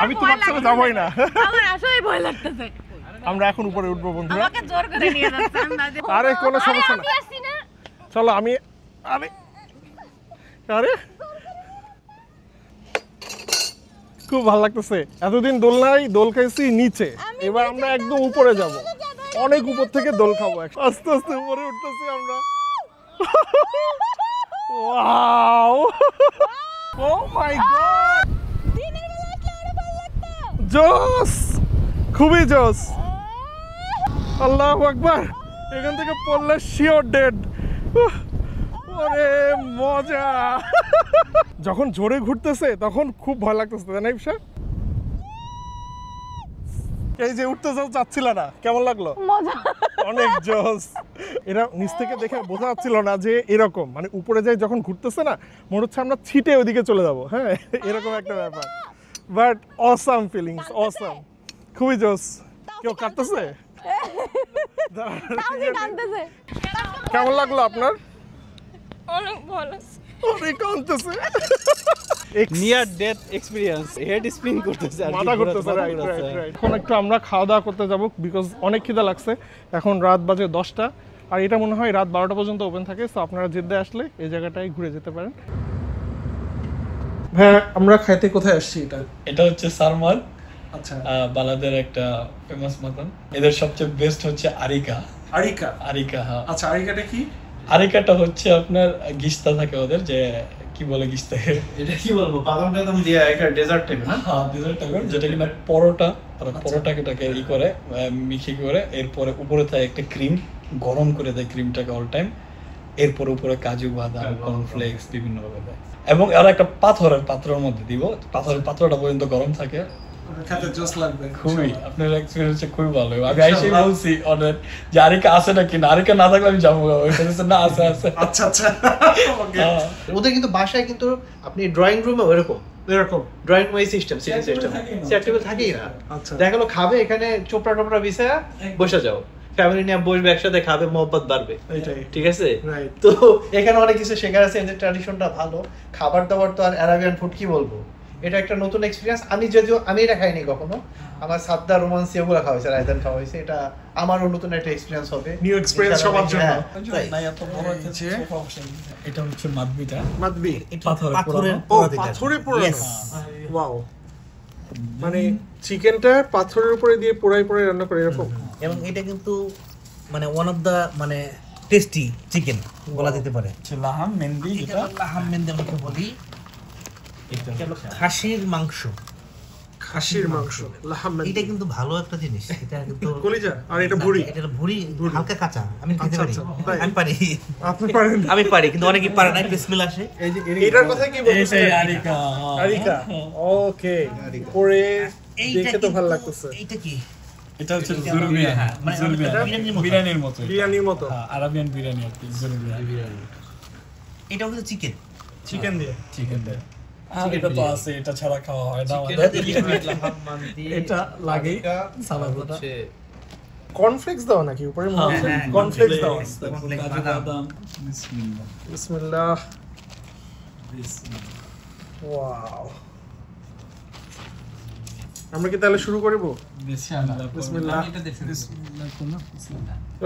আমি তোমার সাথে যাবোই না, আমার আসলেই ভয় লাগতেছে। আমরা এখন উপরে উঠবো বন্ধুরা। আমাকে জোর করে নিয়ে যাচ্ছে। আরে কোনো সমস্যা না, চলো। আমি আরে খুব ভালো লাগতেছে। এতদিন দোলনায় দোল খাইছি নিচে, এবার আমরা একদম উপরে যাব, অনেক উপর থেকে দোল খাবো। আস্তে আস্তে উপরে উঠতেছি আমরা। ওয়াও, ও মাই গড, জোস, খুবই জোস। আল্লাহু আকবার। এখান থেকে পড়লে শিওর ডেড। ওরে মজা। যখন জোরে ঘুরতেছে তখন খুব ভয় লাগতেছে, তাই না ইবসা? এই যে উঠতে চাচ্ছিল না, কেমন লাগলো? মজা, অনেক জোস। এরা নিচ থেকে দেখে বোঝা যাচ্ছিল না যে এরকম, মানে উপরে যাই যখন ঘুরতেছে না মনে হচ্ছে আমরা ছিটে ওইদিকে চলে যাবো। হ্যাঁ এরকম একটা ব্যাপার, বাট অসাম ফিলিংস, অসাম, খুবই জোস। কেউ কাঁদতেছে? কেমন লাগলো আপনার? অনেক ভালো, অনেক কাঁদতেছে। Near death experience, head spin করতেছে আর মাথা ঘুরতেছে। Right right right. এখন একটু আমরা খাওয়া দাওয়া করতে যাব, বিকজ অনেক খিদা লাগছে। এখন রাত বাজে 10টা, আর এটা মনে হয় রাত 12টা পর্যন্ত ওপেন থাকে। সো আপনারা জেদ্দায় আসলে এই জায়গাটায় ঘুরে যেতে পারেন। হ্যাঁ, আমরা খাইতে কোথায় আসছি? এটা হচ্ছে সারমার। আচ্ছা, বালাদের একটা ফেমাস মাটন। এদের সবচেয়ে বেস্ট হচ্ছে আরিকা। আরিকা হ্যাঁ। আচ্ছা, আরিকাটা কি? আরিকাটা হচ্ছে আপনার গিস্তা থাকে ওদের, যে কি বলে গিস্তা, এটা কি বলবো, বাদাম টাদাম দিয়ে একটা ডেজার্ট টাইপ না? হ্যাঁ ডেজার্ট টাইপের, যেটা কিনা পরোটা, পরোটাকে ই করে মিক্সি করে এরপরে উপরে থাকে একটা ক্রিম, গরম করে দেয় ক্রিমটাকে অল টাইম, এরপর উপরে কাজু বাদাম কর্নফ্লেক্স বিভিন্ন ভাবে দেয়। এবং আর একটা পাথরের পাত্রের মধ্যে দিব, পাথরের পাত্রটা পর্যন্ত গরম থাকে, খেতে জোস লাগবে খুবই। আপনার এক্সপেরিয়েন্স খুবই ভালো। আমি আইসেই বলছি অনেক যে আরিকা আছে নাকি, না আরিকা না থাকলে আমি যাবো, না আছে আছে। আচ্ছা আচ্ছা, ওদের কিন্তু বাসায় কিন্তু আপনি ড্রয়িং রুমে এরকম drawing room system, sitting system, chair table থাকেই না। দেখা গেলো খাবে এখানে চোপড়া টোপড়া বিছায়া বসে যাও, ফ্যামিলি নিয়ে বসবে একসাথে খাবে, মহব্বত বাড়বে। এটাই ঠিক আছে। রাইট। তো এখানে অনেক কিছু শেখার আছে, এদের ট্র্যাডিশনটা ভালো, খাবার দাবার তো আর আরাবিয়ান ফুড কি বলবো, এটা একটা নতুন এক্সপিরিয়েন্স। আমি যদিও আমি এটা খাইনি কখনো, আমার সাদ্দা রোমান্সি ওগুলো খাওয়া হয়েছে, রায়দান খাওয়া হয়েছে, এটা আমারও নতুন একটা এক্সপিরিয়েন্স হবে, নিউ এক্সপেরিয়েন্স সবার জন্য। এটা হচ্ছে মাদবিটা, মাদবি পাথরের পাথরে পোড়ানো। ওয়াও, মানে চিকেনটা পাথরের উপরে দিয়ে পোড়াই পোড়াই রান্না করে এরকম। এবং এটা কিন্তু মানে ওয়ান অফ দা মানে টেস্টি চিকেন বলা যেতে পারে। লাহাম মেন্দি, এটা লাহাম মেন্দি আমরা বলি, এটা হলো খাসির মাংস। খাসির মাংস লাহাম মেন্দি, এটা কিন্তু ভালো একটা জিনিস। এটা কিন্তু কলিজা, আর এটা ভুঁড়ি। এটা ভুঁড়ি হালকা কাঁচা, আমি খেতে পারি। আমি পারি, আপনি পারেন? আমি পারি, কিন্তু অনেকেই পারে না। বিসমিল্লাহ আসে। এটার কথা কি বলছেন? আরিকা, আরিকা, ওকে। পরে দেখে তো ভালো লাগতেছে। এটা কি? এটা হচ্ছে জুরবিয়া, মানে বিরিয়ানির মতো, বিরিয়ানির মতো, আরাবিয়ান বিরিয়ানি আর কি, জুরবিয়া বিরিয়ানি। এটা হচ্ছে চিকেন, চিকেন দিয়ে, চিকেন দিয়ে। আর এটা তো আছে, এটা ছাড়া খাওয়া হয় না এটা লাগে সালাদটা। কর্নফ্লেক্স দাও নাকি উপরে? কর্নফ্লেক্স দাও। কাজু বাদাম, বিসমিল্লাহ বিসমিল্লাহ। ওয়াও, আমরা কি তাহলে শুরু করব? বিসমিল্লাহ।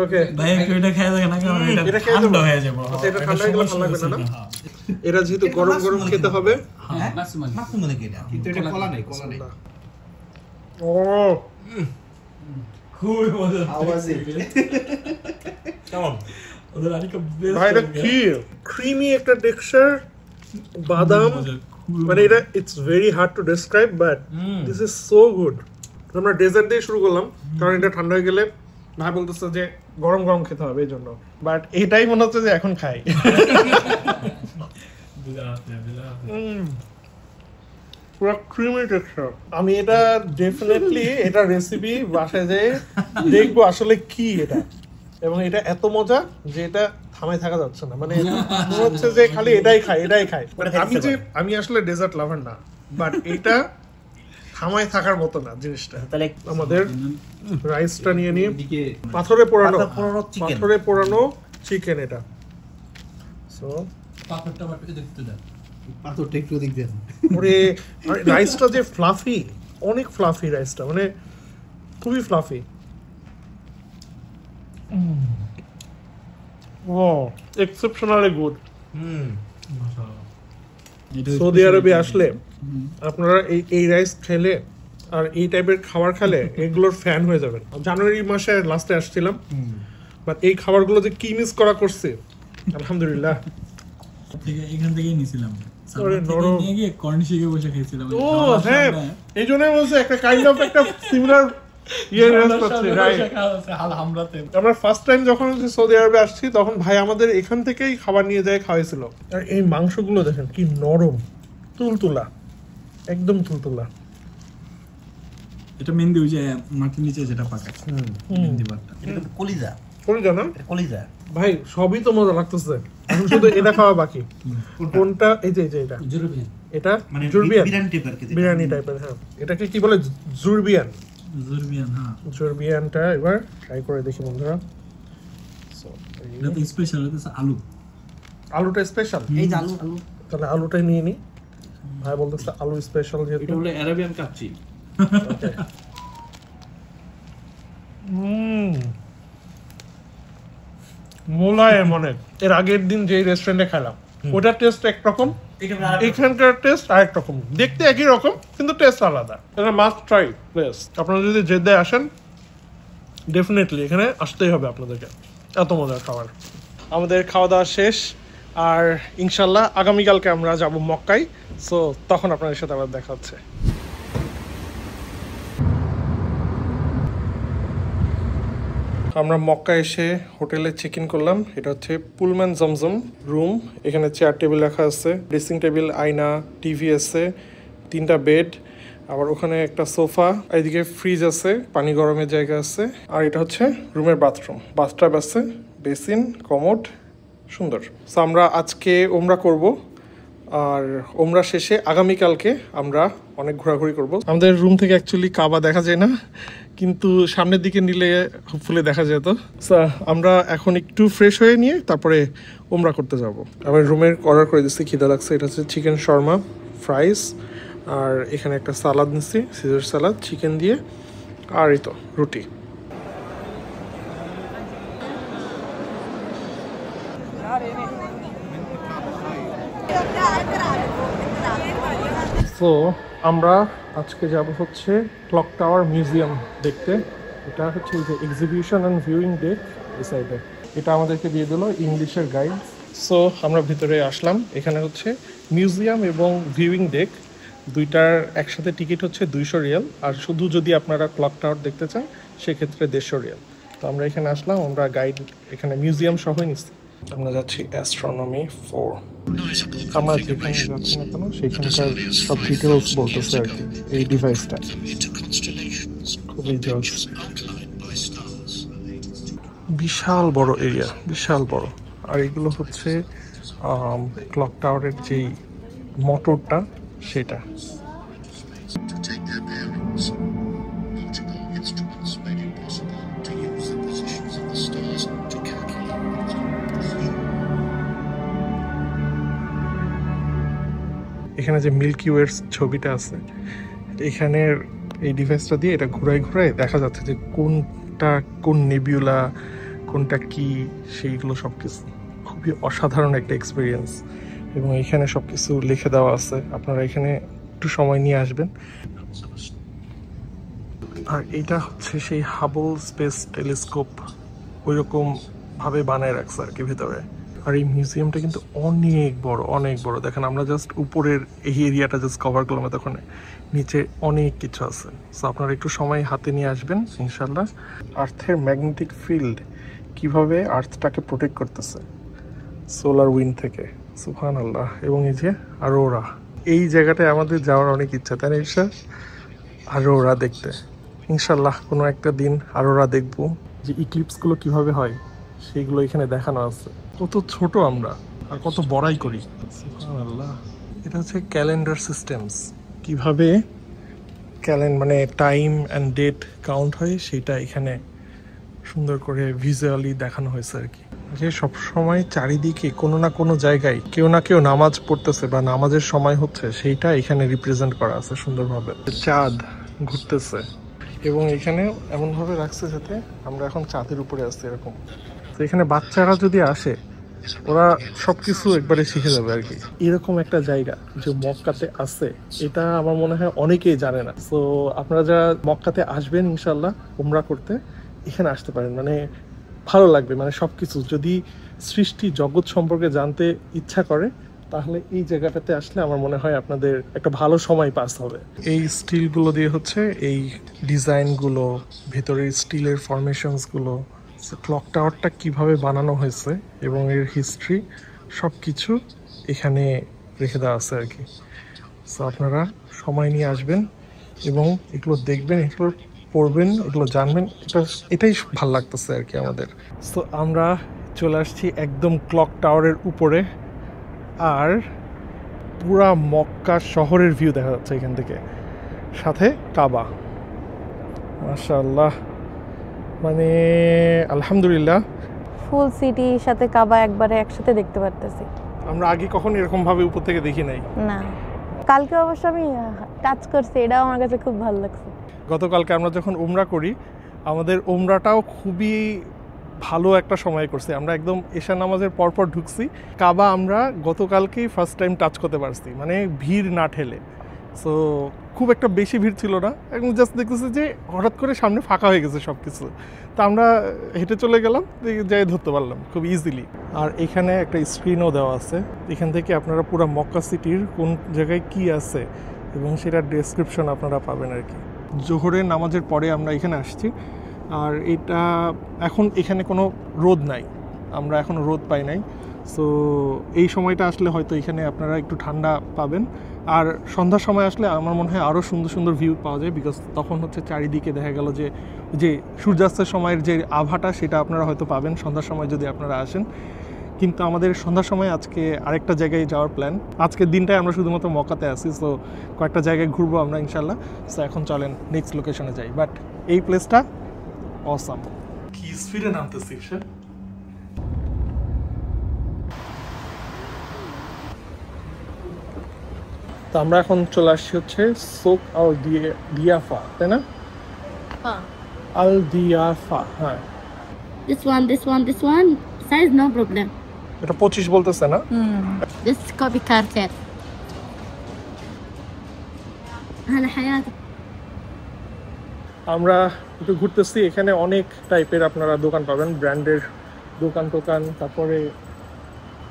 ওকে ভাই এটা খেয়ে দেখেন না, কারণ এটা ঠান্ডা হয়ে যাবে। এটা ঠান্ডা হয়ে গেলে ভালো লাগবে না। এরা যেহেতু গরম গরম খেতে হবে। হ্যাঁ মাসুম মনে কি এটা, কিন্তু এটা কলা নাই, কলা নাই। ও খুবই মজা। আওয়াজ কেমন ওদের আরিকা ভাই, এটা কি ক্রিমি একটা টেক্সচার, বাদাম, মানে এটা it's very hard to describe, but this is so good. আমরা ডেজার্ট দিয়ে শুরু করলাম, কারণ এটা ঠান্ডা হয়ে গেলে ভাই বলতেছে যে গরম গরম খেতে হবে এই জন্য, বাট এটাই মনে হচ্ছে যে এখন খাই। পুরো ক্রিমি টেক্সচার। আমি এটা ডেফিনেটলি এটা রেসিপি বাসায় যেয়ে দেখবো আসলে কি এটা, এবং এটা এত মজা যে এটা থামায় থাকা যাচ্ছে না। মানে মনে হচ্ছে যে খালি এটাই খাই, এটাই খাই। আমি আসলে ডেজার্ট লাভার না, বাট এটা থামায় থাকার মতো না জিনিসটা। তাহলে আমাদের রাইসটা নিয়ে নিয়ে পাথরে পোড়ানো, পাথরে পোড়ানো চিকেন এটা। সো পাথরটা বাট দেখতে দেন, পাথরটা একটু দিক দেন। ওরে রাইসটা যে ফ্লাফি, অনেক ফ্লাফি রাইসটা, মানে খুবই ফ্লাফি। ও এক্সেপশনালি গুড। সৌদি আরবে আসলে আপনারা এই রাইস খেলে আর এই টাইপের খাবার খেলে এগুলোর ফ্যান হয়ে যাবেন। জানুয়ারি মাসে লাস্টে আসছিলাম, বাট এই খাবারগুলো যে কি মিস করা করছে, আলহামদুলিল্লাহ। এখান থেকেই নিয়েছিলাম, নিয়ে গিয়ে কর্নিশে বসে খেয়েছিলাম। ও হ্যাঁ, এই জন্যই বলছে একটা কাইন্ড অফ একটা সিমিলার আমরা ফার্স্ট টাইম যখন সৌদি আরবে আসছি তখন ভাই আমাদের এখান থেকেই খাবার নিয়ে যায় খাওয়াইছিল। আর এই মাংসগুলো দেখেন কি নরম, তুলতুলা, একদম তুলতুলা। এটা মেহেন্দি ওই যে মাটির নিচে যেটা পাকায়, মেহেন্দি বাটটা। এটা কিন্তু কলিজা, কলিজা না কলিজা ভাই, সবই তো মজা লাগতেছে, এখন শুধু এটা খাওয়া বাকি। কোনটা? এই যে এটা জুরবিয়ান, এটা মানে জুরবিয়ান, বিরিয়ানি টাইপের, বিরিয়ানি টাইপের। হ্যাঁ, এটাকে কি বলে? জুরবিয়ান। জুরবিয়ান, হ্যাঁ। জুরবিয়ানটা এবার ট্রাই করে দেখি বন্ধুরা। এটা তো স্পেশাল, এটা আলু, আলুটা স্পেশাল। এই যে আলু, তাহলে আলুটাই নিয়ে নি। ভাই বলতেছে আলু স্পেশাল যেহেতু। এটা হলো আরাবিয়ান কাচ্চি। মোলায়েম অনেক। এর আগের দিন যে রেস্টুরেন্টে খেলাম ওটার টেস্ট একরকম, এখানকার টেস্ট আরেক রকম। দেখতে একই রকম কিন্তু টেস্ট আলাদা। এটা মাস্ট ট্রাই প্লেস। আপনারা যদি জেদ্দায় আসেন ডেফিনেটলি এখানে আসতেই হবে আপনাদেরকে, এত মজার খাবার। আমাদের খাওয়া দাওয়া শেষ, আর ইনশাল্লাহ আগামীকালকে আমরা যাব মক্কায়। সো তখন আপনাদের সাথে আবার দেখা হচ্ছে। আমরা মক্কা এসে হোটেলে চেক ইন করলাম। এটা হচ্ছে পুলম্যান জমজম রুম। এখানে চেয়ার টেবিল রাখা আছে, ড্রেসিং টেবিল, আয়না, টিভি আছে, 3টা বেড, আবার ওখানে একটা সোফা, এইদিকে ফ্রিজ আছে, পানি গরমের জায়গা আছে। আর এটা হচ্ছে রুমের বাথরুম, বাথটাব আছে, বেসিন, কমোড, সুন্দর। সো আমরা আজকে ওমরা করব। আর ওমরা শেষে আগামীকালকে আমরা অনেক ঘোরাঘুরি করব। আমাদের রুম থেকে অ্যাকচুয়ালি কাবা দেখা যায় না, কিন্তু সামনের দিকে নিলে হোপফুলি দেখা যেত। আমরা এখন একটু ফ্রেশ হয়ে নিয়ে তারপরে ওমরা করতে যাব। আমি রুমের অর্ডার করে দিচ্ছি, খিদা লাগছে। এটা হচ্ছে চিকেন শর্মা, ফ্রাইস, আর এখানে একটা সালাদ নিচ্ছি, সিজার সালাদ চিকেন দিয়ে, আর এই তো রুটি। তো আমরা আজকে যাব হচ্ছে ক্লক টাওয়ার মিউজিয়াম দেখতে। এটা হচ্ছে যে এক্সিবিশন অ্যান্ড ভিউইং ডেক এই সাইডে। এটা আমাদেরকে দিয়ে দিল ইংলিশের গাইড। সো আমরা ভিতরে আসলাম। এখানে হচ্ছে মিউজিয়াম এবং ভিউইং ডেক দুইটার একসাথে টিকিট হচ্ছে 200 রিয়াল, আর শুধু যদি আপনারা ক্লক টাওয়ার দেখতে চান সেক্ষেত্রে 150 রিয়াল। তো আমরা এখানে আসলাম, আমরা গাইড এখানে মিউজিয়াম সহই নিচ্ছি। আমরা যাচ্ছি অ্যাস্ট্রোনমি 4। আমরা যেখানে যাচ্ছি না কেন সেখানকার সব ডিটেলস বলতেছে আর কি। এই ডিভাইসটা খুবই জজ, বিশাল বড় এরিয়া, বিশাল বড়। আর এগুলো হচ্ছে ক্লক টাওয়ারের যেই মোটরটা সেটা। এখানে যে মিল্কি ওয়ের ছবিটা আছে, এখানের এই ডিভাইসটা দিয়ে এটা ঘুরাই ঘুরাই দেখা যাচ্ছে যে কোনটা কোন নেবিউলা, কোনটা কি, সেইগুলো সব কিছু। খুবই অসাধারণ একটা এক্সপিরিয়েন্স। এবং এখানে সব কিছু লিখে দেওয়া আছে, আপনারা এখানে একটু সময় নিয়ে আসবেন। আর এটা হচ্ছে সেই হাবল স্পেস টেলিস্কোপ, ওইরকম ভাবে বানায় রাখছে আর কি ভিতরে। আর এই মিউজিয়ামটা কিন্তু অনেক বড়, অনেক বড়। দেখেন আমরা জাস্ট উপরের এই এরিয়াটা জাস্ট কভার করলাম, তখন নিচে অনেক কিছু আছে। সো আপনারা একটু সময় হাতে নিয়ে আসবেন ইনশাল্লাহ। আর্থের ম্যাগনেটিক ফিল্ড কিভাবে আর্থটাকে প্রোটেক্ট করতেছে সোলার উইন্ড থেকে, সুবহানাল্লাহ। এবং এই যে আরোরা, এই জায়গাটায় আমাদের যাওয়ার অনেক ইচ্ছা, তাই না ঈর্ষা? আরোরা দেখতে ইনশাল্লাহ কোনো একটা দিন আরোরা দেখবো। যে ইক্লিপসগুলো কিভাবে হয় সেইগুলো এখানে দেখানো আছে। কত ছোট আমরা আর কত বড়াই করি, সুবহানাল্লাহ। এটা হচ্ছে ক্যালেন্ডার সিস্টেমস, কিভাবে মানে টাইম অ্যান্ড ডেট কাউন্ট হয় সেটা এখানে সুন্দর করে ভিজুয়ালি দেখানো হয়েছে আর কি। যে সবসময় চারিদিকে কোনো না কোনো জায়গায় কেউ না কেউ নামাজ পড়তেছে বা নামাজের সময় হচ্ছে, সেইটা এখানে রিপ্রেজেন্ট করা আছে সুন্দরভাবে। চাঁদ ঘুরতেছে এবং এখানে এমনভাবে রাখছে যাতে আমরা এখন চাঁদের উপরে আসছি এরকম। তো এখানে বাচ্চারা যদি আসে ওরা সবকিছু একবারে শিখে যাবে আর কি। এরকম একটা জায়গা যে মক্কাতে আছে, এটা আমার মনে হয় অনেকেই জানে না। তো আপনারা যারা মক্কাতে আসবেন ইনশাল্লাহ উমরা করতে, এখানে আসতে পারেন। মানে ভালো লাগবে, মানে সবকিছু যদি সৃষ্টি জগৎ সম্পর্কে জানতে ইচ্ছা করে তাহলে এই জায়গাটাতে আসলে আমার মনে হয় আপনাদের একটা ভালো সময় পাস হবে। এই স্টিলগুলো দিয়ে হচ্ছে এই ডিজাইনগুলো, ভেতরের স্টিলের ফরমেশনসগুলো, ক্লক টাওয়ারটা কিভাবে বানানো হয়েছে এবং এর হিস্ট্রি সব কিছু এখানে রেখে দেওয়া আছে আর কি। সো আপনারা সময় নিয়ে আসবেন এবং এগুলো দেখবেন, এগুলো পড়বেন, এগুলো জানবেন, এটাই ভাল লাগতেছে আর কি আমাদের। সো আমরা চলে আসছি একদম ক্লক টাওয়ারের উপরে, আর পুরা মক্কা শহরের ভিউ দেখা যাচ্ছে এখান থেকে, সাথে কাবা। মাশাআল্লাহ, মানে আলহামদুলিল্লাহ ফুল সিটির সাথে কাবা একবারে একসাথে দেখতে পারতেছি। আমরা আগে কখনো এরকম ভাবে উপর থেকে দেখি নাই। না, কালকে অবশ্য আমি টাচ করছি, এটাও আমার কাছে খুব ভালো লাগছে। গতকালকে আমরা যখন উমরা করি, আমাদের উমরাটাও খুবই ভালো একটা সময় করছি। আমরা একদম এশা নামাজের পরপর ঢুকছি। কাবা আমরা গতকালকেই ফার্স্ট টাইম টাচ করতে পারছি, মানে ভিড় না ঠেলে। সো খুব একটা বেশি ভিড় ছিল না, একদম জাস্ট দেখতেছি যে হঠাৎ করে সামনে ফাঁকা হয়ে গেছে সব কিছু। তা আমরা হেঁটে চলে গেলাম, যাই ধরতে পারলাম খুব ইজিলি। আর এখানে একটা স্ক্রিনও দেওয়া আছে, এখান থেকে আপনারা পুরো মক্কা সিটির কোন জায়গায় কি আছে এবং সেটার ডেসক্রিপশন আপনারা পাবেন আর কি। জোহরের নামাজের পরে আমরা এখানে আসছি, আর এটা এখন এখানে কোনো রোদ নাই, আমরা এখনও রোদ পাই নাই। সো এই সময়টা আসলে হয়তো এখানে আপনারা একটু ঠান্ডা পাবেন। আর সন্ধ্যার সময় আসলে আমার মনে হয় আরও সুন্দর সুন্দর ভিউ পাওয়া যায়, বিকজ তখন হচ্ছে চারিদিকে দেখা গেল যে সূর্যাস্তের সময়ের যে আভাটা সেটা আপনারা হয়তো পাবেন সন্ধ্যার সময় যদি আপনারা আসেন। কিন্তু আমাদের সন্ধ্যার সময় আজকে আরেকটা জায়গায় যাওয়ার প্ল্যান। আজকের দিনটায় আমরা শুধুমাত্র মক্কাতে আছি, সো কয়েকটা জায়গায় ঘুরবো আমরা ইনশাল্লাহ। সো এখন চলেন নেক্সট লোকেশনে যাই। বাট এই প্লেসটা অসাম। কি স্পিডে নামতেছি সে। তো আমরা এখন চলে আসছি হচ্ছে সোক আল দিয়াফা, তাই না? আল দিয়াফা, হ্যাঁ। This one. Size no problem. এটা 25 বলতেছে না? This copy cartel. هلا حياتك. আমরা একটু ঘুরতেছি, এখানে অনেক টাইপের আপনারা দোকান পাবেন, ব্র্যান্ডের দোকান, তারপরে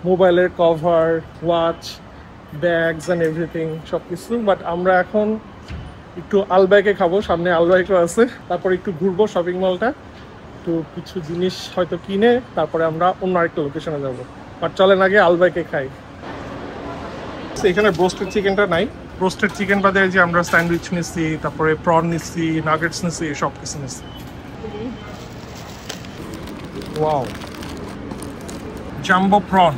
মোবাইলের cover, watch, bags and everything সব কিছু। বাট আমরা এখন একটু আলবাইকে খাবো, সামনে আলবাইকও আছে, তারপরে একটু ঘুরবো শপিং মলটা, একটু কিছু জিনিস হয়তো কিনে তারপরে আমরা অন্য আরেকটা লোকেশনে যাবো। বাট চলেন আগে আলবাইকে খাই। এখানে ব্রোস্টেড চিকেনটা নাই, ব্রোস্টেড চিকেন বাদে যে আমরা স্যান্ডউইচ নিচ্ছি, তারপরে প্রন নিচ্ছি, নাগেটস নিচ্ছি, সব কিছু নিচ্ছি। ওয়াও, জাম্বো প্রন,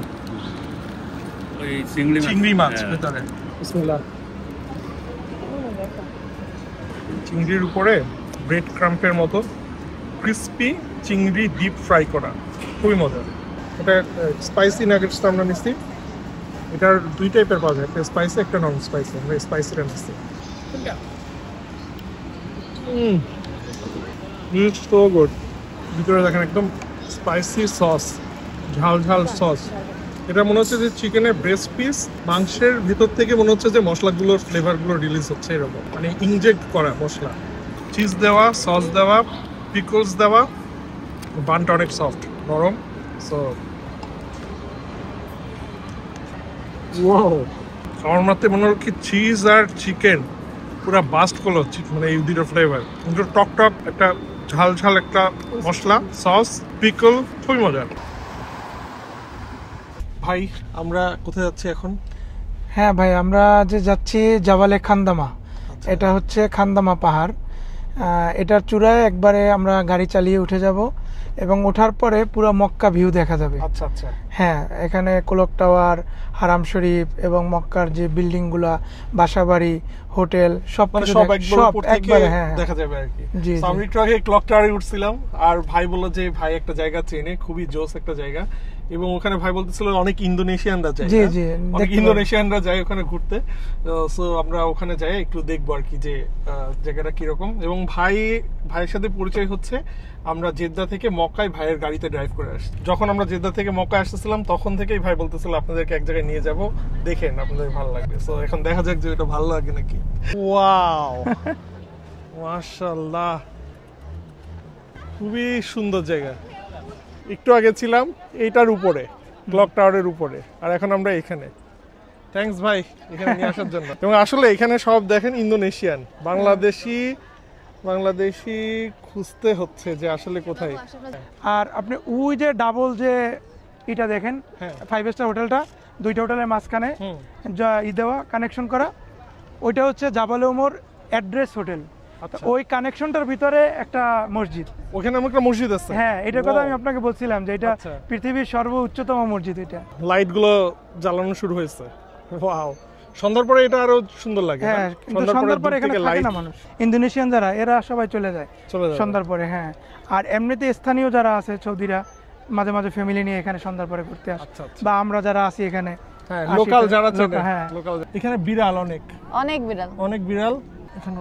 চিংড়ি মাছ ভেতরে। বিসমিল্লাহ। চিংড়ির উপরে ব্রেড ক্রাম্পের মতো ক্রিস্পি চিংড়ি ডিপ ফ্রাই করা, খুবই মজা। এটা স্পাইসি নাগেটসটা আমরা নিচ্ছি, এটার দুই টাইপের পাওয়া যায়, একটা স্পাইসি একটা নন স্পাইসি। আমরা স্পাইসিটা নিচ্ছি। So good. ভিতরে দেখেন একদম স্পাইসি সস, ঝাল ঝাল সস। এটা মনে হচ্ছে যে চিকেনের ব্রেস্ট পিস, মাংসের ভিতর থেকে মনে হচ্ছে যে মশলাগুলোর ফ্লেভারগুলো রিলিজ হচ্ছে, এরকম মানে ইনজেক্ট করা মশলা। চিজ দেওয়া, সস দেওয়া, পিকলস দেওয়া, বানটা অনেক সফট নরম। সো ওয়াও, আমার মাত্রে মনে হলো কি চিজ আর চিকেন পুরো বাস্ট করলো, মানে এই দুটো ফ্লেভার। টক টক একটা ঝাল ঝাল একটা মশলা, সস, পিকল, খুবই মজার। ভাই আমরা কোথায় যাচ্ছি এখন? হ্যাঁ ভাই, আমরা যে যাচ্ছি জাবালে খান্দামা। এটা হচ্ছে খান্দামা পাহাড়। এটার চূড়ায় একবারে আমরা গাড়ি চালিয়ে উঠে যাব এবং ওঠার পরে পুরো মক্কা ভিউ দেখা যাবে। আচ্ছা আচ্ছা। হ্যাঁ, এখানে কোলক টাওয়ার, হারাম শরীফ এবং মক্কার যে বিল্ডিংগুলা, বাসাবাড়ি, হোটেল সব একবারে দেখা যাবে আর কি। আমি একটু আগে ক্লক টাওয়ারে উঠছিলাম আর ভাই বললো যে ভাই একটা জায়গা চেনে, খুবই জোস একটা জায়গা, এবং ওখানে ভাই বলতেছিল অনেক ইন্দোনেশিয়ানরা যায়, অনেক ইন্দোনেশিয়ানরা যায় ওখানে ঘুরতে। সো আমরা ওখানে যাই একটু দেখবো আর কি যে জায়গাটা কিরকম। এবং ভাইয়ের সাথে পরিচয় হচ্ছে আমরা জেদ্দা থেকে মক্কায় ভাইয়ের গাড়িতে ড্রাইভ করে আসছি। যখন আমরা জেদ্দা থেকে মক্কায় আসতেছিলাম তখন থেকেই ভাই বলতেছিল আপনাদেরকে এক জায়গায় নিয়ে যাব, দেখেন আপনাদের ভালো লাগবে। সো এখন দেখা যাক যে এটা ভালো লাগে নাকি। ওয়াও, মাশাআল্লাহ, খুবই সুন্দর জায়গা। একটু আগে ছিলাম এইটার উপরে, ক্লক টাওয়ারের উপরে, আর এখন আমরা এখানে। থ্যাঙ্কস ভাই এখানে নিয়ে আসার জন্য। এবং আসলে এখানে সব দেখেন ইন্দোনেশিয়ান, বাংলাদেশি খুঁজতে হচ্ছে যে আসলে কোথায়। আর আপনি ওই যে ডাবল যে এটা দেখেন, 5 স্টার হোটেলটা, দুইটা হোটেলের মাঝখানে দেওয়া কানেকশন করা, ওইটা হচ্ছে জাবালে ওমর অ্যাড্রেস হোটেল। ওই কানেকশনটার ভিতরে একটা মসজিদ, ওখানে একটা মসজিদ আছে। হ্যাঁ, এটার কথা আমি আপনাকে বলছিলাম যে এটা পৃথিবীর সর্বোচ্চতম মসজিদ। এটা লাইটগুলো জ্বালানো শুরু হয়েছে। ওয়াও, সন্ধ্যার পরে এটা আরো সুন্দর লাগে। হ্যাঁ, সন্ধ্যার পরে এখানে থাকে না মানুষ, ইন্দোনেশিয়ান যারা এরা সবাই চলে যায় সন্ধ্যার পরে। হ্যাঁ, আর এমনিতে স্থানীয় যারা আছে সৌদিরা মাঝে মাঝে ফ্যামিলি নিয়ে এখানে সন্ধ্যার পরে ঘুরতে আসে, বা আমরা যারা আছি এখানে লোকাল যারা চলে। হ্যাঁ, লোকাল। এখানে বিড়াল অনেক বিড়াল এখানে।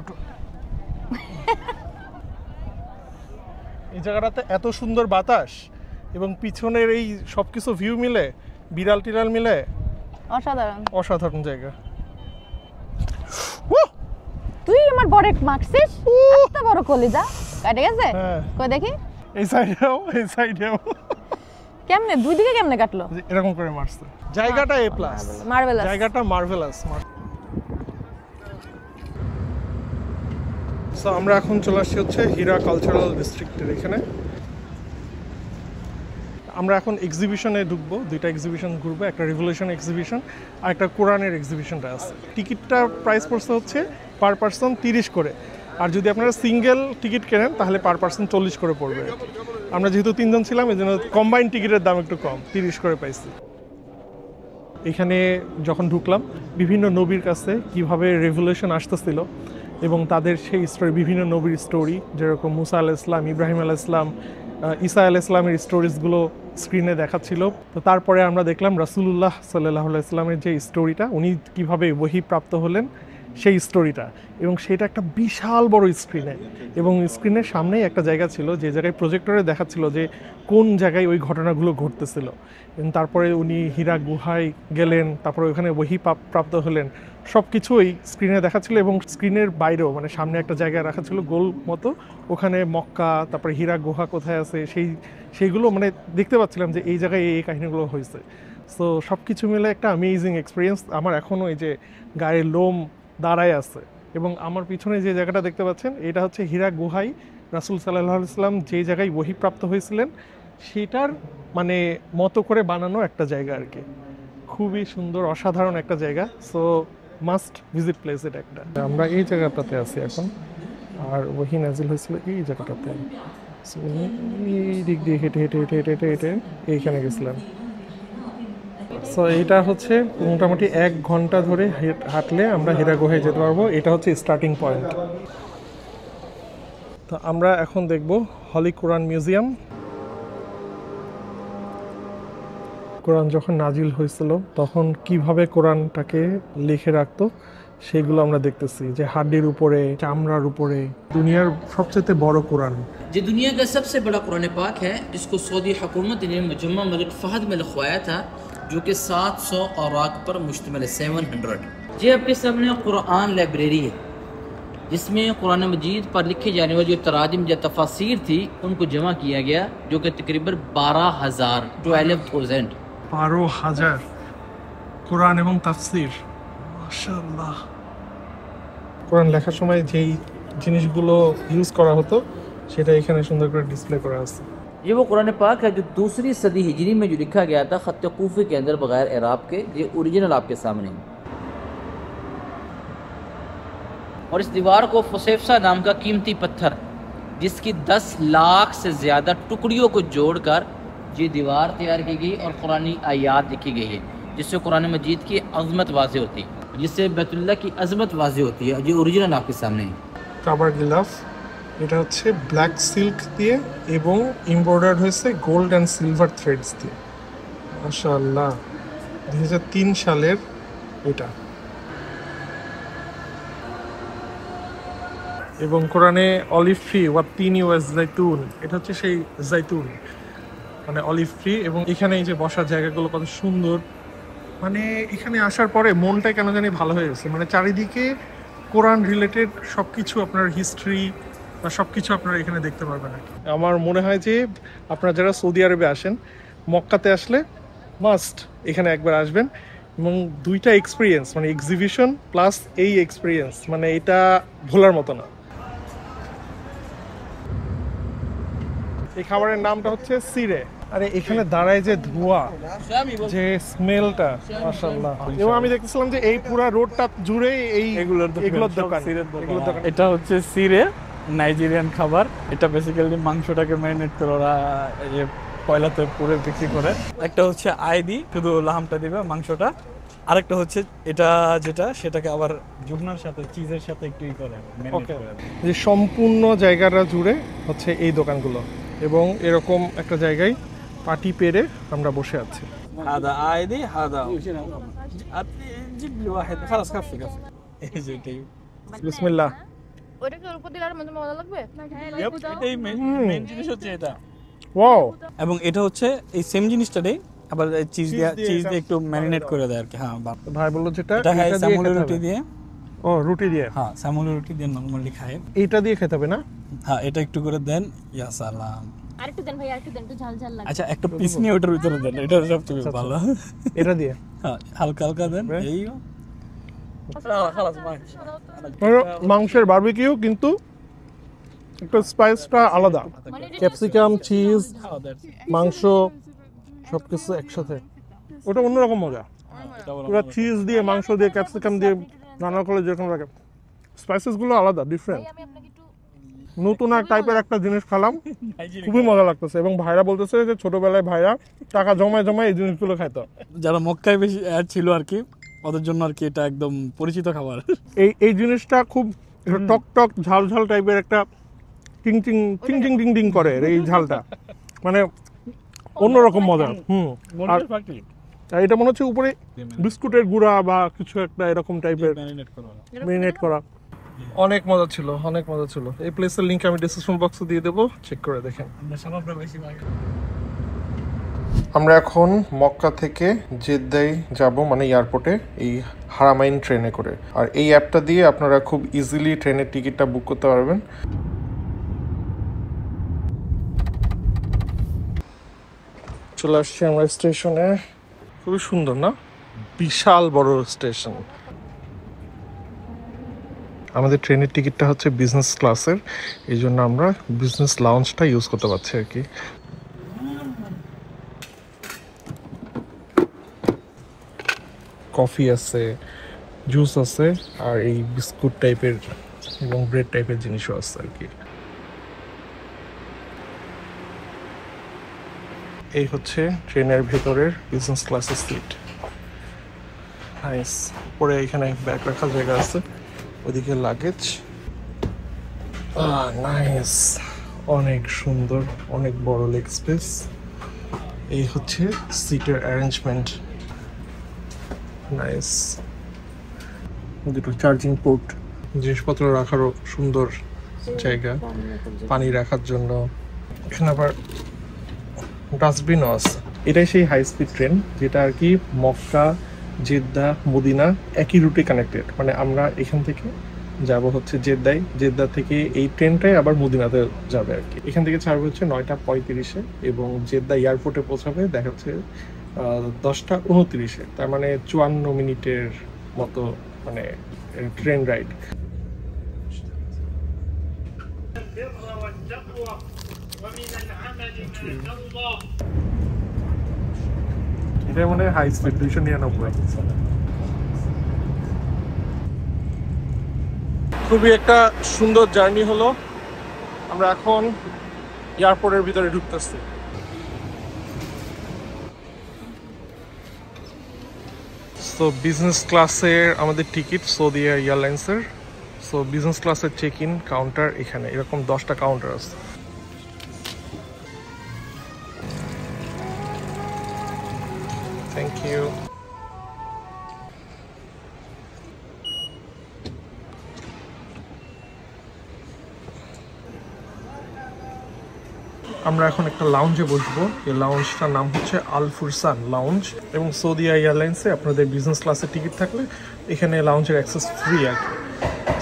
এই জায়গাটাতে এত সুন্দর বাতাস এবং পিছনের এই সবকিছু ভিউ মিলে, বিড়াল টিড়াল মিলে অসাধারণ জায়গা। তুই আমার বড় মারছিস, এত বড় কলিজা কাটে গেছে। কই দেখি, এই সাইডেও কেমনে, দুই দিকে কেমনে কাটলো? এরকম করে মারছে। জায়গাটা A+, মার্ভেলাস, জায়গাটা মার্ভেলাস। সো আমরা এখন চলে আসছি হচ্ছে হীরা কালচারাল ডিস্ট্রিক্টের এখানে। আমরা এখন এক্সিবিশনে ঢুকবো, দুইটা এক্সিবিশন ঘুরবো, একটা রিভলিউশন এক্সিবিশন আর একটা কোরআনের এক্সিবিশনটা আছে। টিকিটটা প্রাইস পড়ছে হচ্ছে পার পার্সন 30 করে, আর যদি আপনারা সিঙ্গেল টিকিট কেনেন তাহলে পার পার্সন 40 করে পড়বে। আমরা যেহেতু 3 জন ছিলাম এই জন্য কম্বাইন্ড টিকিটের দাম একটু কম, 30 করে পাইছি। এখানে যখন ঢুকলাম বিভিন্ন নবীর কাছে কিভাবে রেভলিউশন আসতেছিল এবং তাদের সেই স্টোরি, বিভিন্ন নবীর স্টোরি, যেরকম মুসা আলাইহিস সালাম, ইব্রাহিম আলাইহিস সালাম, ঈসা আলাইহিস সালামের স্টোরিজগুলো স্ক্রিনে দেখাচ্ছিল। তো তারপরে আমরা দেখলাম রাসূলুল্লাহ সাল্লাল্লাহু আলাইহি সাল্লামের যে স্টোরিটা, উনি কিভাবে ওহী প্রাপ্ত হলেন সেই স্টোরিটা, এবং সেটা একটা বিশাল বড় স্ক্রিনে, এবং স্ক্রিনের সামনেই একটা জায়গা ছিল যে জায়গায় প্রজেক্টরে দেখাচ্ছিল যে কোন জায়গায় ওই ঘটনাগুলো ঘটতেছিল। এবং তারপরে উনি হীরা গুহায় গেলেন, তারপরে ওখানে ওহী প্রাপ্ত হলেন, সব কিছু ওই স্ক্রিনে দেখাচ্ছিল। এবং স্ক্রিনের বাইরেও মানে সামনে একটা জায়গায় রাখা ছিল গোল মতো, ওখানে মক্কা, তারপরে হীরা গুহা কোথায় আছে সেইগুলো মানে দেখতে পাচ্ছিলাম যে এই জায়গায় এই কাহিনীগুলো হয়েছে। সো সব কিছু মিলে একটা অ্যামেজিং এক্সপিরিয়েন্স। আমার এখনও এই যে গায়ের লোম দাঁড়ায় আছে। এবং আমার পিছনে যে জায়গাটা দেখতে পাচ্ছেন এটা হচ্ছে হীরা গুহাই রাসূল সাল্লাল্লাহু আলাইহি সাল্লাম যে জায়গায় ওহী প্রাপ্ত হয়েছিলেন সেটার মানে মতো করে বানানো একটা জায়গা আর কি। খুবই সুন্দর, অসাধারণ একটা জায়গা। সো মাস্ট ভিজিট প্লেস এটা একটা। আমরা এই জায়গাটাতে আছি এখন, আর ওহী নাজিল হয়েছিল এই জায়গাটাতে। এই দিক দিয়ে হেঁটে হেঁটে হেঁটে হেঁটে হেঁটে হেঁটে এইখানে গেছিলাম। সো এটা হচ্ছে মোটামুটি 1 ঘন্টা ধরে হাঁটলে আমরা হীরা গুহায় যেতে পারবো। এটা হচ্ছে স্টার্টিং পয়েন্ট। তো আমরা এখন দেখব হলি কোরআন মিউজিয়াম। কোরআন যখন নাজিল হয়েছিল তখন কিভাবে কোরআনটাকে লিখে রাখতো সেগুলো আমরা দেখতেছি, যে হাড্ডির উপরে, চামড়ার উপরে। দুনিয়ার সবচেয়ে বড় কোরআন, जो दुनिया का सबसे बड़ा कुरान पाक है, जिसको सऊदी हुकूमत ने मुजम्मा मलिक फहद में लिखवाया था, जो कि 700 औराक पर मुश्तमिल है, 700। ये आपके सामने कुरान लाइब्रेरी है, जिसमें कुरान मजीद पर लिखे जाने वाली जो तराजिम या तफासिर थी उनको जमा किया गया, जो कि तकरीबन 12,000 কোরআন এবং তাফসীর। মাশাআল্লাহ। কোরআন লেখার সময় যেই জিনিসগুলো ইউজ করা হতো সেটা এখানে সুন্দর করে ডিসপ্লে করা আছে। ये वो कुरान पाक है जो दूसरी सदी हिजरी में जो लिखा गया था खत कूफे के अंदर बगैर एराब के। ये ओरिजिनल आपके सामने है। और इस दीवार को फुसेफसा नाम का कीमती पत्थर, जिसकी 10 लाख से ज़्यादा टुकड़ियों को जोड़कर ये दीवार तैयार की गई और कुरानी आयात लिखी गई है, जिससे कुरान मजीद की अज़मत वाज़े होती है, जिससे बैतुल्लाह की अज़मत वाज़े होती है। ये ओरिजिनल आपके सामने है। কাবার গিলাফ, এটা হচ্ছে ব্ল্যাক সিল্ক দিয়ে এবং এমব্রয়ডার্ড হয়েছে গোল্ড অ্যান্ড সিলভার থ্রেডস দিয়ে। মাশাআল্লাহ, 2003 সালের এটা। এবং কোরআনে অলিভ ট্রি ওয়া তিন ওয়াজ জাইতুন, এটা হচ্ছে সেই জাইতুন মানে অলিভ ট্রি। এবং এখানে এই যে বসার জায়গাগুলো কত সুন্দর, মানে এখানে আসার পরে মনটাই কেন জানি ভালো হয়ে গেছে। মানে চারিদিকে কোরআন রিলেটেড সব কিছু, আপনার হিস্ট্রি বা সব কিছু আপনারা এখানে দেখতে পারবেন আর কি। আমার মনে হয় যে আপনারা যারা সৌদি আরবে আসেন, মক্কাতে আসলে মাস্ট এখানে একবার আসবেন। এবং দুইটা এক্সপিরিয়েন্স, মানে এক্সিবিশন প্লাস এই এক্সপিরিয়েন্স, মানে এটা ভোলার মতো না। এই খাবারের নামটা হচ্ছে সিরে। আরে এখানে দাঁড়ায় যে ধোঁয়া, যে স্মেলটা, মাশাআল্লাহ। এবং আমি দেখতেছিলাম যে এই পুরো রোডটা জুড়ে এই এগুলোর দোকান। এটা হচ্ছে সিরে, নাইজেরিয়ান খাবার। এটা বেসিক্যালি মাংসটাকে ম্যারিনেট করে ওরা কয়লাতে পুরে বিক্রি করে। একটা হচ্ছে আইদি, শুধু লাহামটা দিবে মাংসটা। আরেকটা হচ্ছে এটা যেটা, সেটাকে আবার জুবনার সাথে চিজের সাথে একটু করে যে সম্পূর্ণ জায়গাটা জুড়ে হচ্ছে এই দোকানগুলো। এবং এরকম একটা জায়গায় পাটি পেরে আমরা বসে আছি। هذا عادي هذا جيب لي واحد خلاص كفي বিসমিল্লাহ। ওটা কি উপর দিলে আর মজা লাগবে? এটাই মেইন জিনিস হচ্ছে এটা। ওয়াও। এবং এটা হচ্ছে এই সেম জিনিসটাই আবার চিজ দিয়ে একটু ম্যারিনেট করে দেয় আর কি। হ্যাঁ ভাই বললো যেটা এটা খায় সামুলের রুটি দিয়ে। ও রুটি দিয়ে? হ্যাঁ সামুলের রুটি দিয়ে নরমালি খায়। এইটা দিয়ে খেতে হবে না? হ্যাঁ এটা একটু করে দেন। ইয়া সালাম। আরেকটু দেন ভাই, আরেকটু দেন, একটু ঝাল ঝাল লাগে। আচ্ছা একটা পিস নিয়ে ওটার ভিতরে দেন, এটা সবচেয়ে ভালো। এটা দিয়ে হ্যাঁ হালকা হালকা দেন। এই মাংসের বারবিকিউ, কিন্তু একটু স্পাইসটা আলাদা। ক্যাপসিকাম, চিজ, মাংস সবকিছু একসাথে, ওটা অন্যরকম মজা। পুরো চিজ দিয়ে, মাংস দিয়ে, ক্যাপসিকাম দিয়ে রান্না করলে যেরকম লাগে, স্পাইসেস গুলো আলাদা, ডিফারেন্ট। নতুন এক টাইপের একটা জিনিস খেলাম, খুবই মজা লাগতেছে। এবং ভাইরা বলতেছে যে ছোটবেলায় ভাইরা টাকা জমায় জমায় এই জিনিসগুলো খাইতো, যারা মক্কায় বেশি ছিল আর কি, ওদের জন্য আর কি এটা একদম পরিচিত খাবার। এই জিনিসটা খুব টক টক ঝাল ঝাল টাইপের একটা টিং টিং টিং টিং টিং টিং করে এই ঝালটা, মানে অন্যরকম মজা। আর এটা মনে হচ্ছে উপরে বিস্কুটের গুঁড়া বা কিছু একটা এরকম টাইপের ম্যারিনেট করা। অনেক মজা ছিল, অনেক মজা ছিল। এই প্লেসের লিংক আমি ডেসক্রিপশন বক্সে দিয়ে দেবো, চেক করে দেখেন। আমরা এখন মক্কা থেকে জেদ্দায় যাব, মানে এয়ারপোর্টে, এই হারামাইন ট্রেনে করে। আর এই অ্যাপটা দিয়ে আপনারা খুব ইজিলি ট্রেনের টিকিটটা বুক করতে পারবেন। চলে আসছি আমরা স্টেশনে। খুবই সুন্দর না, বিশাল বড় স্টেশন। আমাদের ট্রেনের টিকিটটা হচ্ছে বিজনেস ক্লাসের, এই জন্য আমরা বিজনেস লাউঞ্জটা ইউজ করতে পারছি আর কি। কফি আছে, জুস আছে, আর এই বিস্কুট টাইপের এবং ব্রেড টাইপের জিনিসও আছে আর কি। এই হচ্ছে ট্রেনের ভেতরের বিজনেস ক্লাসের সিট। নাইস। পরে এখানে ব্যাগ রাখার জায়গা আছে, ওইদিকে লাগেজ। নাইস, অনেক সুন্দর, অনেক বড় লেগ স্পেস। এই হচ্ছে সিটের অ্যারেঞ্জমেন্ট। নাইস। দুটো চার্জিং পোর্ট, জিনিসপত্র রাখারও সুন্দর জায়গা, পানি রাখার জন্য। এখানে আবার ডাস্টবিনও আছে। এটাই সেই হাই স্পিড ট্রেন যেটা আর কি মক্কা, জেদ্দা, মদিনা একই রুটে কানেক্টেড। মানে আমরা এখান থেকে যাব হচ্ছে জেদ্দায়, জেদ্দা থেকে এই ট্রেনটাই আবার মদিনাতে যাবে আর কি। এখান থেকে ছাড়বে হচ্ছে 9:35-এ এবং জেদ্দা এয়ারপোর্টে পৌঁছাবে দেখাচ্ছে 10:29-এ। তার মানে 54 মিনিটের মতো মানে ট্রেন রাইড। এটা মানে হাই স্পিড 299। খুবই একটা সুন্দর জার্নি হলো। আমরা এখন এয়ারপোর্টের ভিতরে ঢুকতেছি। সো বিজনেস ক্লাসের আমাদের টিকিট সৌদি এয়ারলাইন্সের। সো বিজনেস ক্লাসের চেক ইন কাউন্টার এখানে, এরকম 10টা কাউন্টার আছে। Thank you. আমরা এখন একটা লাউঞ্জে বসবো। এই লাউঞ্জটার নাম হচ্ছে আল ফুরসান লাউঞ্জ, এবং সৌদি এয়ারলাইন্সে আপনাদের বিজনেস ক্লাসের টিকিট থাকলে এখানে লাউঞ্জের অ্যাক্সেস ফ্রি আর কি।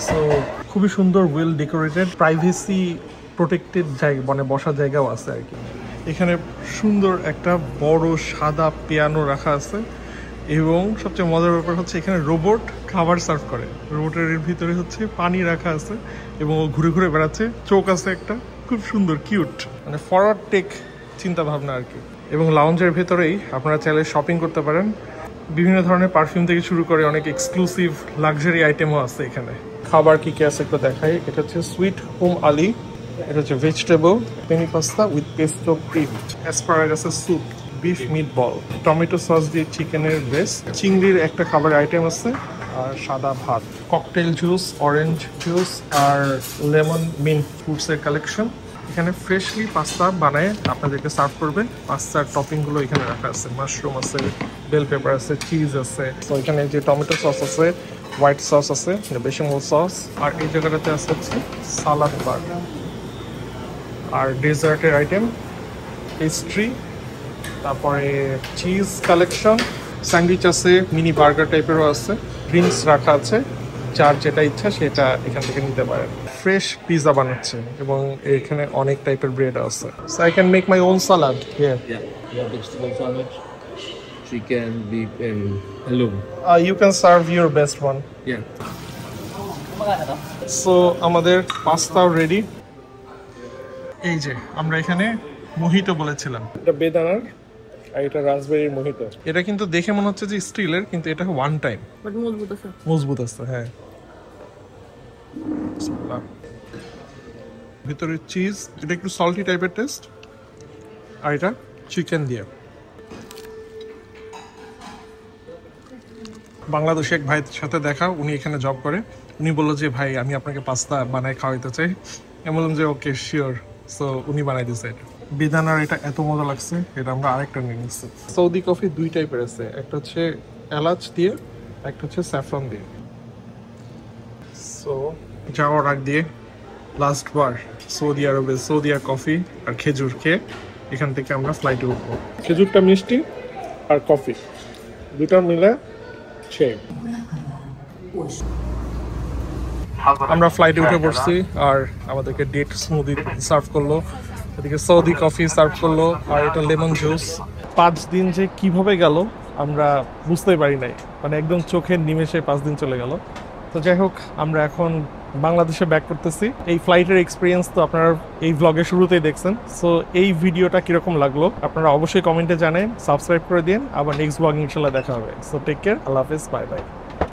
সো খুবই সুন্দর, ওয়েল ডেকোরেটেড, প্রাইভেসি প্রোটেক্টেড জায়গা, মানে বসার জায়গাও আছে আর কি। এখানে সুন্দর একটা বড় সাদা পিয়ানো রাখা আছে, এবং সবচেয়ে মজার ব্যাপার হচ্ছে এখানে রোবট খাবার সার্ভ করে। রোবটের ভিতরে হচ্ছে পানি রাখা আছে এবং ও ঘুরে ঘুরে বেড়াচ্ছে, চোখ আছে একটা, খুব সুন্দর, কিউট, মানে ফরওয়ার্ড টেক চিন্তা ভাবনা আর কি। এবং লাউঞ্জের ভেতরেই আপনারা চাইলে শপিং করতে পারেন। বিভিন্ন ধরনের পারফিউম থেকে শুরু করে অনেক এক্সক্লুসিভ লাক্সারি আইটেমও আছে এখানে। খাবার কি কি আছে একটু দেখাই। এটা হচ্ছে সুইট হোম আলি, এটা হচ্ছে vegetable penne pasta with pesto cream, অ্যাসপারাগাসের soup, beef meat ball, tomato sauce দিয়ে চিকেনের ব্রেস্ট, চিংড়ির একটা খাবার আইটেম আছে, আর সাদা ভাত, ককটেল জুস, অরেঞ্জ জুস, আর লেমন মিন্ট ফ্রুটসের কালেকশন। এখানে ফ্রেশলি পাস্তা বানায় আপনাদেরকে সার্ভ করবে। পাস্তার টপিংগুলো এখানে রাখা আছে, মাশরুম আছে, বেল পেপার আছে, চিজ আছে। তো এখানে যে টমেটো সস আছে, হোয়াইট সস আছে, বেশিমল সস, আর এই জায়গাটাতে আছে হচ্ছে সালাদ বার, আর ডেজার্টের আইটেম, পেস্ট্রি, তারপরে চিজ কালেকশন, স্যান্ডউইচ আছে, মিনি বার্গার টাইপেরও আছে, ড্রিঙ্কস রাখা আছে, যার যেটা ইচ্ছা সেটা এখান থেকে নিতে পারেন। ফ্রেশ পিৎজা বানাচ্ছে এবং এখানে অনেক টাইপের ব্রেড আছে। So I can make my own salad here. vegetable sandwich, chicken, beef, and halloum. You can serve your best one. Yeah. So আমাদের পাস্তাও রেডি। এই যে আমরা এখানে মোহিতো বলেছিলাম, এটা বেদানার আর এটা রাসবেরির মোহিতো। এটা কিন্তু দেখে মনে হচ্ছে যে স্টিলের, কিন্তু এটা ওয়ান টাইম, বাট মজবুত আছে, মজবুত আছে। হ্যাঁ, ভিতরে চিজ, এটা একটু সল্টি টাইপের টেস্ট, আর এটা চিকেন দিয়ে। বাংলাদেশে এক ভাইয়ের সাথে দেখা, উনি এখানে জব করে। উনি বললো যে ভাই আমি আপনাকে পাস্তা বানায় খাওয়াইতে চাই। আমি বললাম যে ওকে শিওর। সো উনি বানাই দিয়েছে এটা। বেদানার এটা এত মজা লাগছে, এটা আমরা আরেকটা নিয়ে নিচ্ছি। সৌদি কফি দুই টাইপের আছে, একটা হচ্ছে এলাচ দিয়ে, একটা হচ্ছে স্যাফরন দিয়ে। সো যাওয়ার আগ দিয়ে লাস্ট বার সৌদি আরবে সৌদিয়া কফি আর খেজুর খেয়ে এখান থেকে আমরা ফ্লাইটে উঠবো। খেজুরটা মিষ্টি আর কফি দুটা মিলে আমরা ফ্লাইটে উঠে পড়ছি, আর আমাদেরকে ডেট স্মুদি সার্ভ করলো, এদিকে সৌদি কফি সার্ভ করলো, আর এটা লেমন জুস। 5 দিন যে কিভাবে গেল আমরা বুঝতেই পারি নাই, মানে একদম চোখের নিমেষে 5 দিন চলে গেল। তো যাই হোক, আমরা এখন বাংলাদেশে ব্যাক করতেছি। এই ফ্লাইটের এক্সপিরিয়েন্স তো আপনারা এই ব্লগের শুরুতেই দেখছেন। সো এই ভিডিওটা কিরকম লাগলো আপনারা অবশ্যই কমেন্টে জানান, সাবস্ক্রাইব করে দিন। আবার নেক্সট ব্লগ ইনশাল্লাহ দেখা হবে। সো টেক কেয়ার, আল্লাহ হাফেজ, বাই বাই।